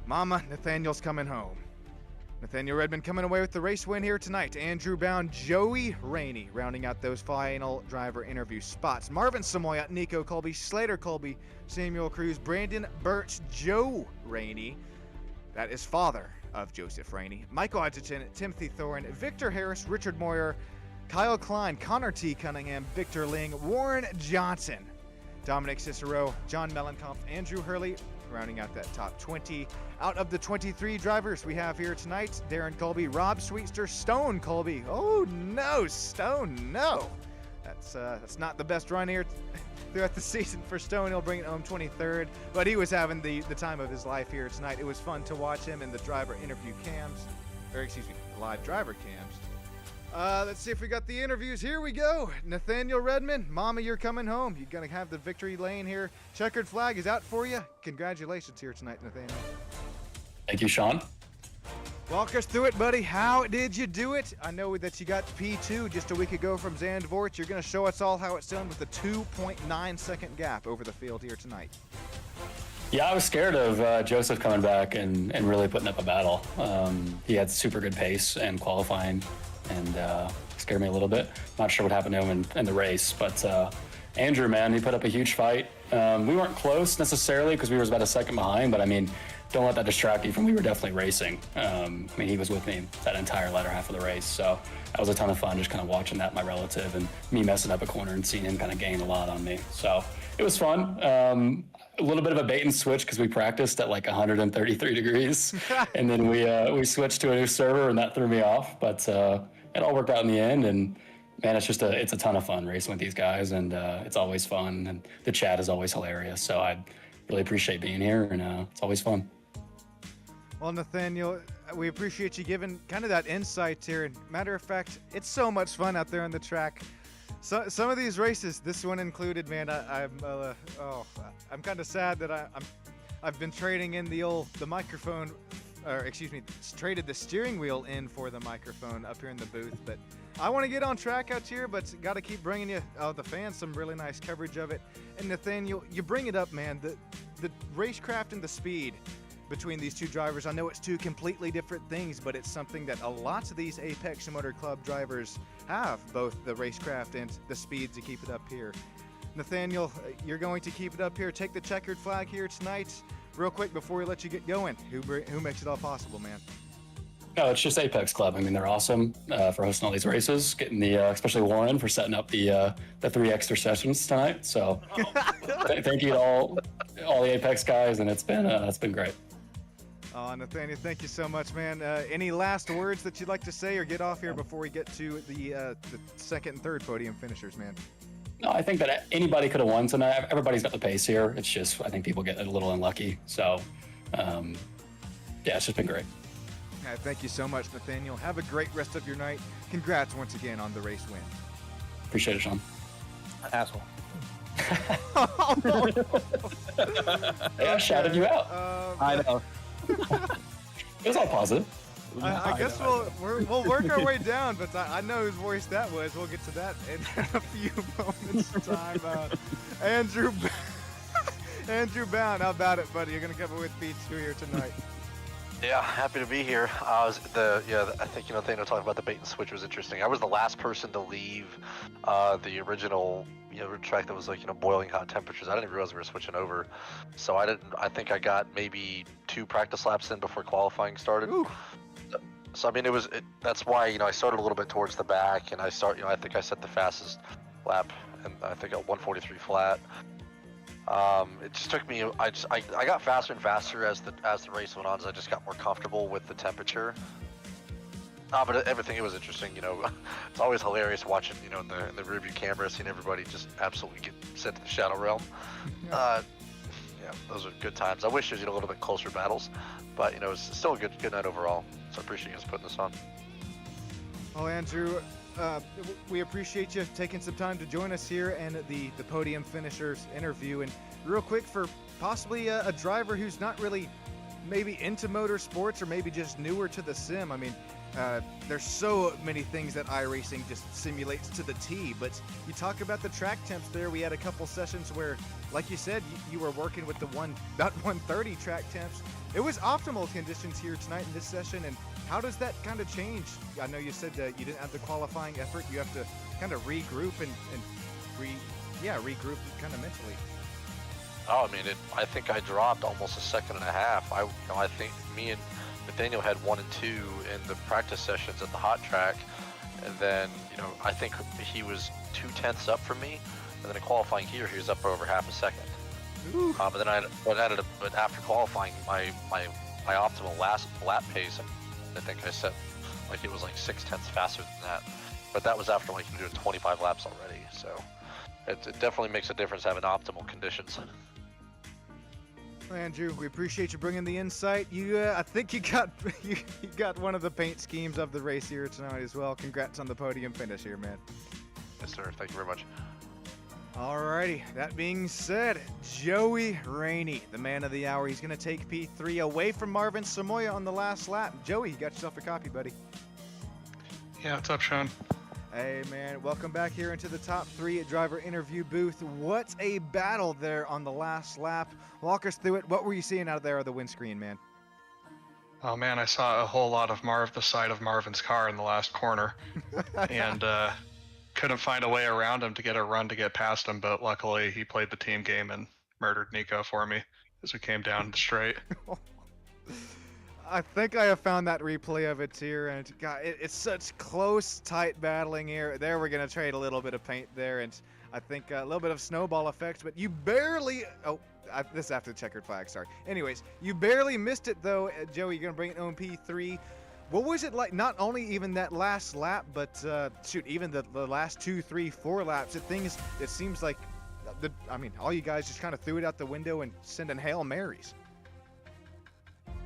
Nathaniel's coming home. Nathaniel Redmond coming away with the race win here tonight. Andrew Bound, Joey Rainey rounding out those final driver interview spots. Marvin Samoya, Nico Colby, Slater Colby, Samuel Cruz, Brandon Birch, Joe Rainey. That is father of Joseph Rainey. Michael Edgerton, Timothy Thorne, Victor Harris, Richard Moyer, Kyle Klein, Connor T. Cunningham, Victor Ling, Warren Johnson, Dominic Cicero, John Mellencamp, Andrew Hurley, rounding out that top 20. Out of the 23 drivers we have here tonight, Darren Colby, Rob Sweetster, Stone Colby. Oh no, Stone, no. That's not the best run here throughout the season for Stone. He'll bring it home 23rd, but he was having the time of his life here tonight. It was fun to watch him in the driver interview cams, or excuse me, live driver cams. Let's see if we got the interviews. Here we go. Nathaniel Redmond, Mama, you're coming home. You're going to have the victory lane here. Checkered flag is out for you. Congratulations here tonight, Nathaniel. Thank you, Sean. Walk us through it, buddy. How did you do it? I know that you got P2 just a week ago from Zandvoort. You're going to show us all how it's done with a 2.9 second gap over the field here tonight. Yeah, I was scared of Joseph coming back and really putting up a battle. He had super good pace and qualifying, and scared me a little bit. Not sure what happened to him in the race, but Andrew, man, he put up a huge fight. We weren't close necessarily because we were about a second behind, but I mean, don't let that distract you from, we were definitely racing. I mean, he was with me that entire latter half of the race. So that was a ton of fun, just kind of watching that, my relative, and me messing up a corner and seeing him kind of gain a lot on me. So it was fun. A little bit of a bait and switch because we practiced at like 133 degrees. And then we switched to a new server and that threw me off. But it all worked out in the end. And man, it's a ton of fun racing with these guys, and it's always fun, and the chat is always hilarious. So I really appreciate being here, and it's always fun. Well, Nathaniel, we appreciate you giving kind of that insight here. And matter of fact, it's so much fun out there on the track. So some of these races, this one included, man, I'm kind of sad that I've been trading in the microphone, or excuse me, traded the steering wheel in for the microphone up here in the booth. But I want to get on track out here, but got to keep bringing you, the fans, some really nice coverage of it. And Nathaniel, you bring it up, man, the racecraft and the speed between these two drivers. I know it's two completely different things, but it's something that a lot of these Apex Motor Club drivers have, both the racecraft and the speed to keep it up here. Nathaniel, you're going to keep it up here. Take the checkered flag here tonight. Real quick before we let you get going, who makes it all possible, man? No, it's just Apex Club. I mean, they're awesome for hosting all these races, getting especially Warren for setting up the 3 extra sessions tonight. So thank you to all the Apex guys, and it's been great. Nathaniel, thank you so much, man. Any last words that you'd like to say or get off here before we get to the second and third podium finishers, man? No, I think that anybody could have won tonight. Everybody's got the pace here. It's just, I think people get a little unlucky. So, yeah, it's just been great. Thank you so much, Nathaniel. Have a great rest of your night. Congrats once again on the race win. Appreciate it, Sean. Asshole. Yeah, I shouted you out. I know. It was all positive. I guess we'll work our way down, but I know whose voice that was. We'll get to that in a few moments' time. Andrew Bound, how about it, buddy? You're gonna come with B2 here tonight. Yeah, happy to be here. I think Nathaniel talking about the bait and switch was interesting. I was the last person to leave the original track that was like boiling hot temperatures. I didn't even realize we were switching over, so I think I got maybe 2 practice laps in before qualifying started. Ooh. So I mean, that's why I started a little bit towards the back, and I think I set the fastest lap, and I think at 143 flat. It just took me. I got faster and faster as the race went on, as I just got more comfortable with the temperature. But everything, it was interesting. It's always hilarious watching in the rearview camera, seeing everybody just absolutely get sent to the shadow realm. Yeah, those are good times. I wish there's a little bit closer battles, but it's still a good night overall. So I appreciate you guys putting this on. Well, Andrew, we appreciate you taking some time to join us here and the podium finishers interview. And real quick, for possibly a driver who's not really maybe into motorsports or maybe just newer to the sim. I mean, there's so many things that iRacing just simulates to the T, but you talk about the track temps there. We had a couple sessions where, like you said, you were working with about 130 track temps. It was optimal conditions here tonight in this session, and how does that kind of change? I know you said that you didn't have the qualifying effort. You have to kind of regroup and regroup kind of mentally. Oh, I mean, I think I dropped almost a second and a half. I think me and Nathaniel had 1 and 2 in the practice sessions at the hot track, and then I think he was 2/10 up from me, and then in qualifying here he was up over half a second. But after qualifying, my optimal last lap pace, I think I set it was like 0.6 faster than that. But that was after doing 25 laps already. So it definitely makes a difference having optimal conditions. Andrew, we appreciate you bringing the insight. I think you got one of the paint schemes of the race here tonight as well. Congrats on the podium finish here, man. Yes, sir. Thank you very much. Alrighty, that being said, Joey Rainey, the man of the hour. He's going to take P3 away from Marvin Samoya on the last lap. Joey, you got yourself a copy, buddy. Yeah, what's up, Sean? Hey, man, welcome back here into the top 3 driver interview booth. What a battle there on the last lap. Walk us through it. What were you seeing out there on the windscreen, man? Oh, man, I saw a whole lot of the side of Marvin's car in the last corner. And couldn't find a way around him to get a run to get past him, but luckily he played the team game and murdered Nico for me as we came down the straight. I think I have found that replay of it here, and God, it's such close, tight battling here. There, we're gonna trade a little bit of paint there, and I think a little bit of snowball effect, but you barely. Oh, this is after the checkered flag. Sorry. Anyways, you barely missed it though, Joey. You're gonna bring an OMP3. What was it like? Not only even that last lap, but shoot, even the last 2, 3, 4 laps. It seems like all you guys just kind of threw it out the window and sending Hail Marys.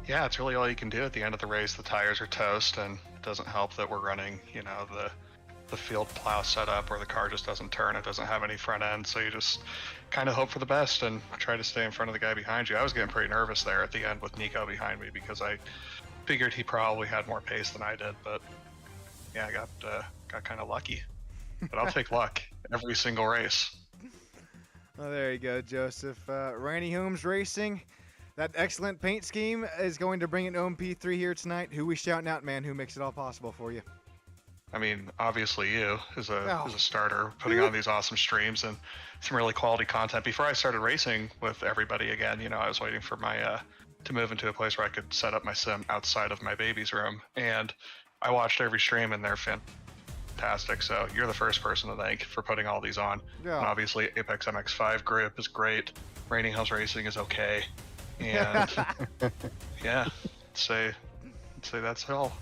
Yeah, it's really all you can do at the end of the race. The tires are toast, and it doesn't help that we're running, the field plow setup where the car just doesn't turn. It doesn't have any front end, so you just kind of hope for the best and try to stay in front of the guy behind you. I was getting pretty nervous there at the end with Nico behind me because I figured he probably had more pace than I did, but yeah, I got kind of lucky. But I'll take luck every single race. Well, there you go, Joseph. Randy Holmes Racing. That excellent paint scheme is going to bring an OMP3 here tonight. Who we shouting out, man? Who makes it all possible for you? I mean, obviously you as a starter, putting on these awesome streams and some really quality content. Before I started racing with everybody again, I was waiting for my to move into a place where I could set up my sim outside of my baby's room, and I watched every stream and they're fantastic. So you're the first person to thank for putting all these on. Yeah. And obviously Apex MX-5 grip is great. Raining Hills Racing is okay. And yeah, say that's all.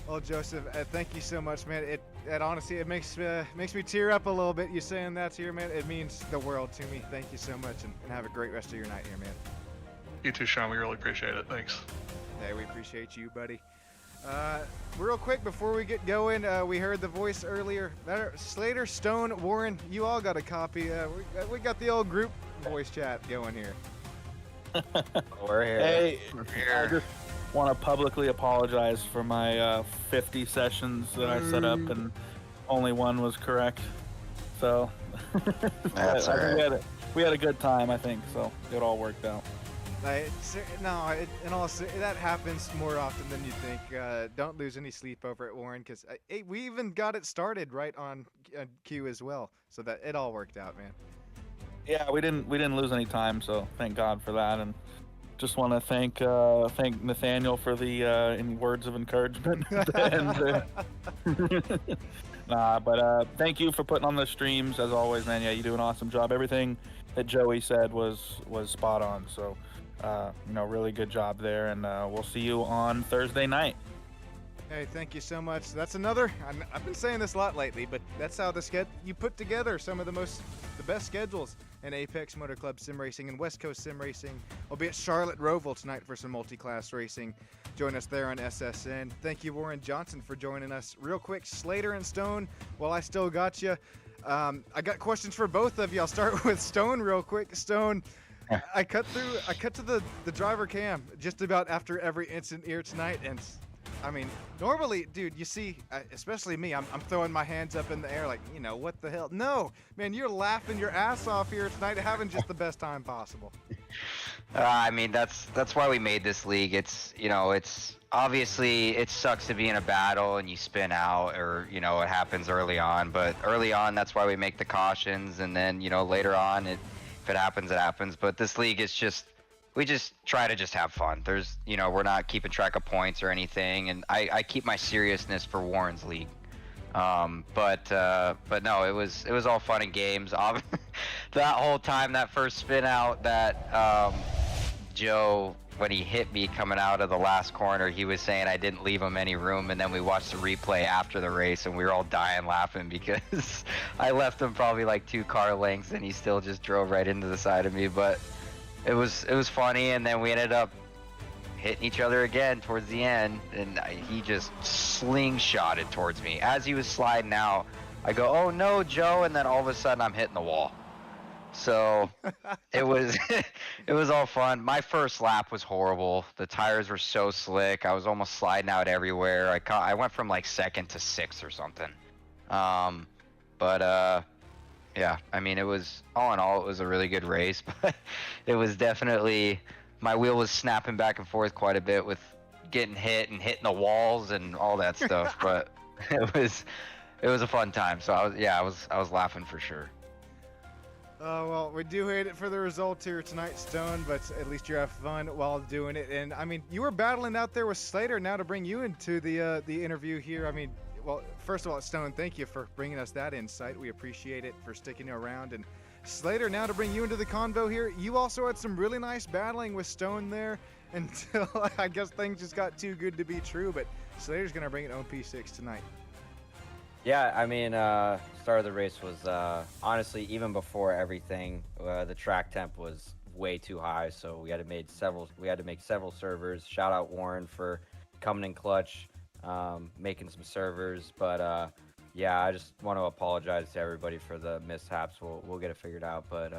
Well, Joseph, thank you so much, man. It honestly, it makes me tear up a little bit. You saying that here, man. It means the world to me. Thank you so much, and have a great rest of your night here, man. You too, Sean. We really appreciate it. Thanks. Hey, we appreciate you, buddy. Real quick before we get going, we heard the voice earlier. Slater, Stone, Warren, you all got a copy. We got the old group voice chat going here. We're here. Hey, We're I here. just want to publicly apologize for my 50 sessions that I set up and only one was correct. So That's I think alright. we had a good time, I think, so it all worked out. In all that happens more often than you think. Don't lose any sleep over it, Warren, because we even got it started right on cue as well, so that it all worked out, man. Yeah, we didn't lose any time, so thank God for that. And just want to thank Nathaniel for the any words of encouragement. But thank you for putting on the streams as always, man. Yeah, you do an awesome job. Everything that Joey said was spot on. So really good job there, and we'll see you on Thursday night. Hey, thank you so much. That's another. I've been saying this a lot lately, but that's how you put together some of the best schedules in Apex Motor Club Sim Racing and West Coast Sim Racing. We'll be at Charlotte Roval tonight for some multi-class racing. Join us there on SSN. Thank you, Warren Johnson, for joining us. Real quick, Slater and Stone, while I still got you, I got questions for both of you. I'll start with Stone real quick. Stone, I cut to the driver cam just about after every incident here tonight, and I mean, normally, dude, you see, especially me, I'm throwing my hands up in the air like, what the hell? No, man, you're laughing your ass off here tonight, having just the best time possible. I mean, that's why we made this league. It's obviously it sucks to be in a battle and you spin out, or it happens early on. But early on, that's why we make the cautions, and then later on, if it happens, it happens. But this league is just. We just try to just have fun. There's, we're not keeping track of points or anything, and I keep my seriousness for Warren's league. But no, it was all fun and games. That whole time, that first spin out, that Joe, when he hit me coming out of the last corner, he was saying I didn't leave him any room, and then we watched the replay after the race, and we were all dying laughing because I left him probably like 2 car lengths, and he still just drove right into the side of me, but. It was funny, and then we ended up hitting each other again towards the end, and he just slingshotted towards me. As he was sliding out, I go, "Oh no, Joe," and then all of a sudden I'm hitting the wall. So it was it was all fun. My first lap was horrible. The tires were so slick. I was almost sliding out everywhere. I went from like 2nd to 6th or something. Yeah, I mean, it was, all in all, it was a really good race, but it was definitely, my wheel was snapping back and forth quite a bit with getting hit and hitting the walls and all that stuff, but it was a fun time. So I was laughing for sure. Well, we do hate it for the results here tonight, Stone, but at least you have fun while doing it. And I mean, you were battling out there with Slater. Now to bring you into the interview here, I mean, well, first of all, Stone, thank you for bringing us that insight. We appreciate it for sticking around. And Slater, now to bring you into the convo here, you also had some really nice battling with Stone there until I guess things just got too good to be true. But Slater's gonna bring it on P6 tonight. Yeah, I mean, start of the race was honestly, even before everything, the track temp was way too high, so we had to make several servers. Shout out Warren for coming in clutch, making some servers. But yeah, I just want to apologize to everybody for the mishaps. We'll get it figured out. But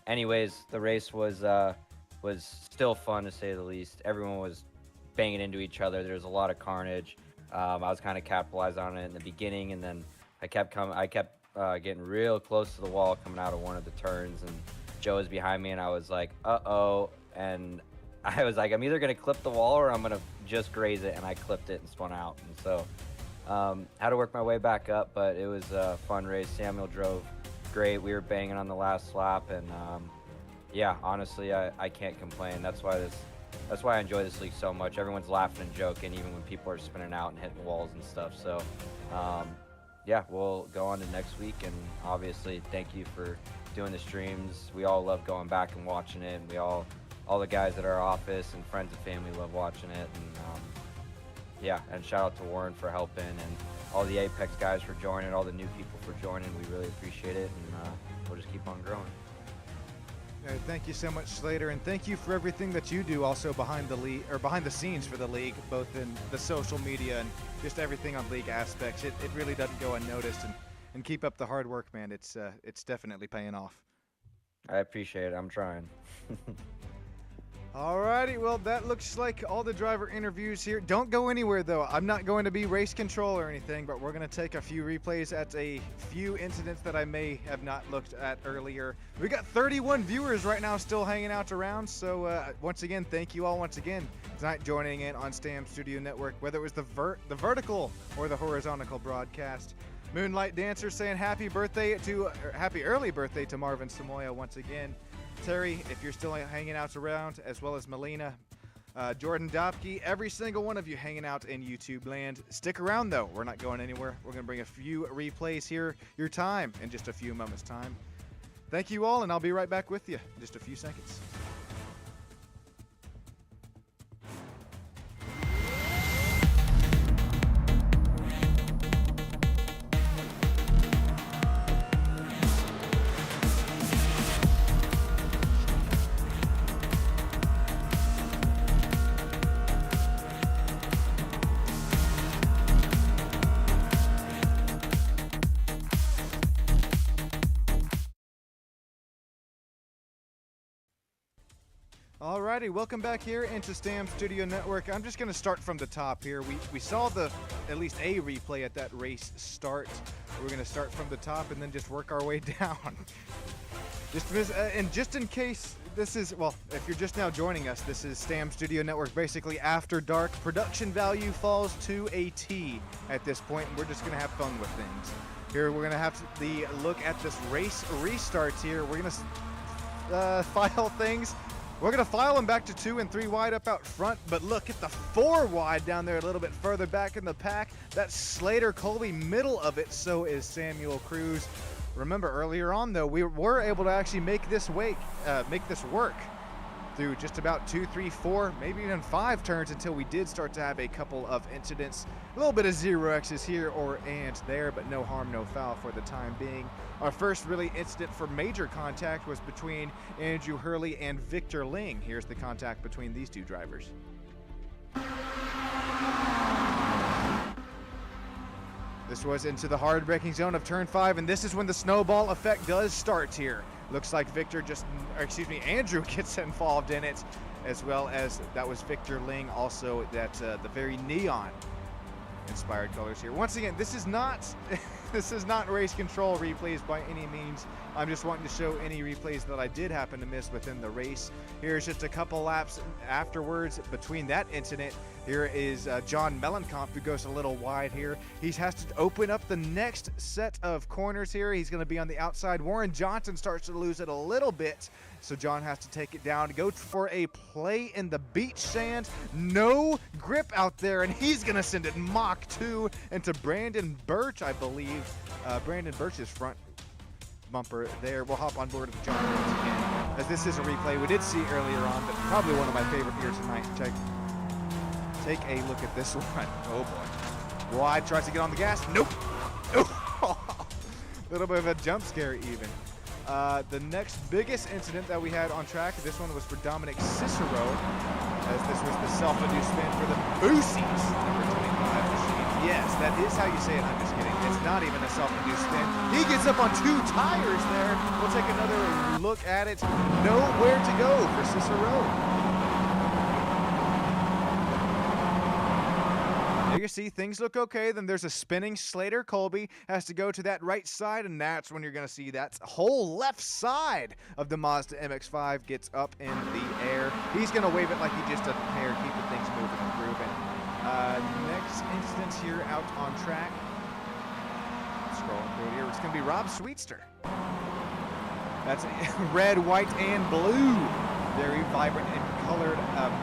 anyways, the race was still fun to say the least. Everyone was banging into each other. There was a lot of carnage. I was kind of capitalized on it in the beginning, and then I kept getting real close to the wall coming out of one of the turns, and Joe was behind me, and I was like, uh-oh, and I was like, I'm either going to clip the wall or I'm going to just graze it, and I clipped it and spun out. And so had to work my way back up, but it was a fun race. Samuel drove great. We were banging on the last lap, and yeah, honestly, I can't complain. That's why I enjoy this league so much. Everyone's laughing and joking, even when people are spinning out and hitting walls and stuff. So, yeah, we'll go on to next week. And obviously, thank you for doing the streams. We all love going back and watching it. And all the guys at our office and friends and family love watching it. And yeah, and shout out to Warren for helping, and all the Apex guys for joining, all the new people for joining. We really appreciate it, and we'll just keep on growing. Thank you so much, Slater, and thank you for everything that you do also behind the scenes for the league, both in the social media and just everything on league aspects. It really doesn't go unnoticed, and keep up the hard work, man. It's definitely paying off. I appreciate it. I'm trying. Alrighty, well, that looks like all the driver interviews here. Don't go anywhere, though. I'm not going to be race control or anything, but we're going to take a few replays at a few incidents that I may have not looked at earlier. We got 31 viewers right now still hanging out around, so once again, thank you all once again tonight joining in on Stam Studio Network, whether it was the vertical or the horizontal broadcast. Moonlight Dancer saying happy early birthday to Marvin Samoya once again. Terry, if you're still hanging out around, as well as Melina, Jordan Dopke, every single one of you hanging out in YouTube land. Stick around, though. We're not going anywhere. We're going to bring a few replays here, your time, in just a few moments' time. Thank you all, and I'll be right back with you in just a few seconds. Alrighty, welcome back here into Stam Studio Network. I'm just going to start from the top here. We saw at least a replay at that race start. We're going to start from the top and then just work our way down. Just in case this is, well, if you're just now joining us, this is Stam Studio Network, basically after dark. Production value falls to a T at this point, and we're just going to have fun with things. Here we're going to have the look at this race restarts here. We're going to file things. We're going to file them back to 2 and 3 wide up out front, but look at the 4 wide down there a little bit further back in the pack. That's Slater Colby, middle of it, so is Samuel Cruz. Remember earlier on, though, we were able to actually make this work through just about 2, 3, 4, maybe even 5 turns until we did start to have a couple of incidents. A little bit of 0X's here and there, but no harm, no foul for the time being. Our first really incident for major contact was between Andrew Hurley and Victor Ling. Here's the contact between these two drivers. This was into the hard braking zone of turn 5, and this is when the snowball effect does start here. Looks like Andrew gets involved in it, as well as that was Victor Ling, also that the very neon inspired colors here. Once again, this is not This is not race control replays by any means. I'm just wanting to show any replays that I did happen to miss within the race. Here's just a couple laps afterwards between that incident. Here is John Mellencamp, who goes a little wide here. He has to open up the next set of corners here. He's going to be on the outside. Warren Johnson starts to lose it a little bit, so John has to take it down, go for a play in the beach sand. No grip out there, and he's going to send it Mach 2 into Brandon Birch, I believe. Brandon Birch's front bumper there. We'll hop on board with John once again, as this is a replay we did see earlier on, but probably one of my favorite here tonight. Take a look at this one. Oh boy. Wide, tries to get on the gas. Nope. Little bit of a jump scare even. The next biggest incident that we had on track, this one was for Dominic Cicero, as this was the self-induced spin for the Boosies, number 25 machine. Yes, that is how you say it. I'm just kidding. It's not even a self-induced spin. He gets up on 2 tires there. We'll take another look at it. Nowhere to go for Cicero. You see things look okay, then there's a spinning Slater. Colby has to go to that right side, and that's when you're going to see that whole left side of the Mazda MX-5 gets up in the air. He's going to wave it like he just doesn't care, keeping things moving and grooving. Next instance here out on track. Scrolling through here, it's going to be Rob Sweetster. That's red, white, and blue. Very vibrant and colored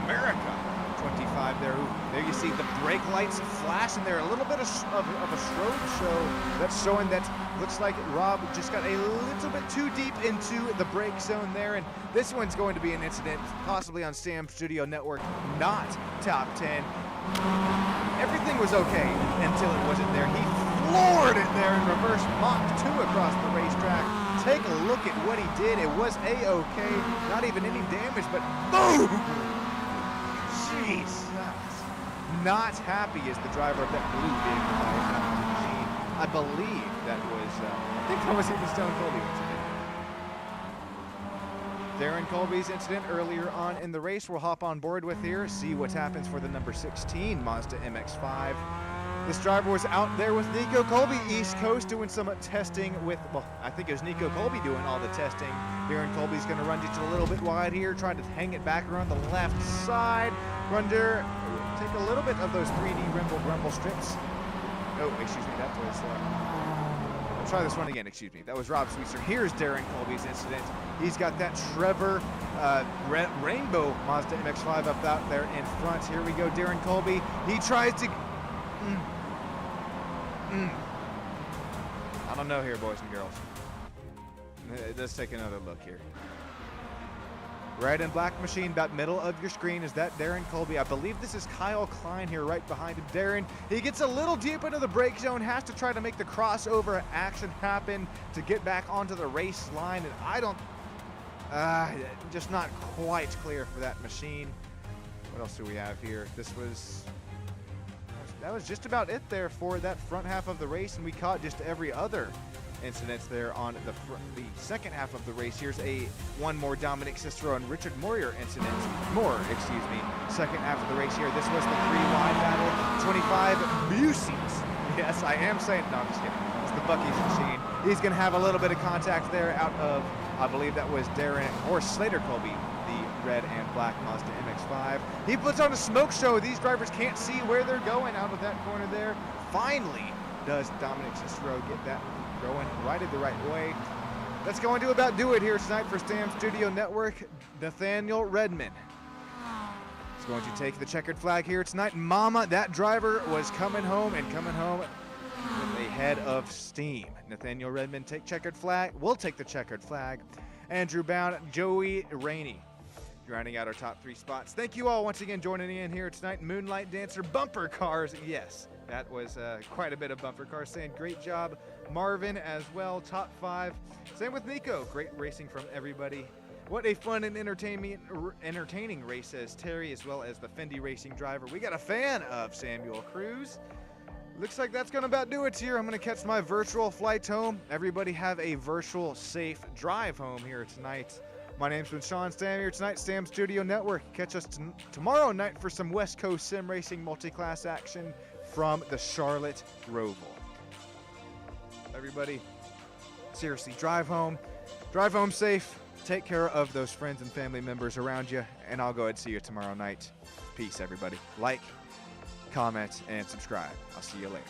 America. 25 there. There you see the brake lights flashing there. A little bit of a strobe show that's showing that looks like Rob just got a little bit too deep into the brake zone there. And this one's going to be an incident possibly on Sam Studio Network, not top 10. Everything was okay until it wasn't there. He floored it there in reverse Mach 2 across the racetrack. Take a look at what he did. It was a-okay. Not even any damage, but boom! Jeez, not happy is the driver of that blue vehicle by machine. I believe that was, I think that was even Stone Colby incident. Darren Colby's incident earlier on in the race we'll hop on board with here, see what happens for the number 16 Mazda MX-5. This driver was out there with Nico Colby, East Coast, doing some testing with, well, I think it was Nico Colby doing all the testing. Darren Colby's going to run just a little bit wide here, trying to hang it back around the left side. Runder, take a little bit of those 3D rumble strips. Oh, excuse me, that was, I'll try this one again, excuse me. That was Rob Sweetser. Here's Darren Colby's incident. He's got that Trevor Rainbow Mazda MX-5 up out there in front. Here we go, Darren Colby. He tries to... I don't know here, boys and girls. Let's take another look here. Red and black machine, about middle of your screen, is that Darren Colby. I believe this is Kyle Klein here right behind him. Darren, he gets a little deep into the brake zone, has to try to make the crossover action happen to get back onto the race line, and I don't, just not quite clear for that machine. What else do we have here? That was just about it there for that front half of the race, and we caught just every other incidents there on the second half of the race. Here's one more Dominic Cicero and Richard Moore incident. Second half of the race here. This was the 3-wide battle. 25 Busies. Yes, I am saying, no, I'm just kidding. It's the Bucky's machine. He's going to have a little bit of contact there out of, I believe that was Darren or Slater Colby, the red and black Mazda MX-5. He puts on a smoke show. These drivers can't see where they're going out of that corner there. Finally does Dominic Cicero get that going right in the right way. That's going to about do it here tonight for Sam Studio Network. Nathaniel Redman is going to take the checkered flag here tonight. Mama, that driver was coming home with a head of steam. Nathaniel Redman take checkered flag. We'll take the checkered flag. Andrew Bound, Joey Rainey rounding out our top 3 spots. Thank you all once again joining in here tonight. Moonlight Dancer, bumper cars. Yes, that was quite a bit of bumper cars. Saying great job. Marvin as well, top 5. Same with Nico. Great racing from everybody. What a fun and entertaining race, says Terry, as well as the Fendi Racing driver. We got a fan of Samuel Cruz. Looks like that's gonna about do it here. I'm gonna catch my virtual flight home. Everybody have a virtual safe drive home here tonight. My name's been Sean Stam here tonight, Stam Studio Network. Catch us tomorrow night for some West Coast sim racing multi-class action from the Charlotte Roval. everybody, seriously, drive home safe. Take care of those friends and family members around you, and I'll go ahead and see you tomorrow night. Peace, everybody. Like, comment, and subscribe. I'll see you later.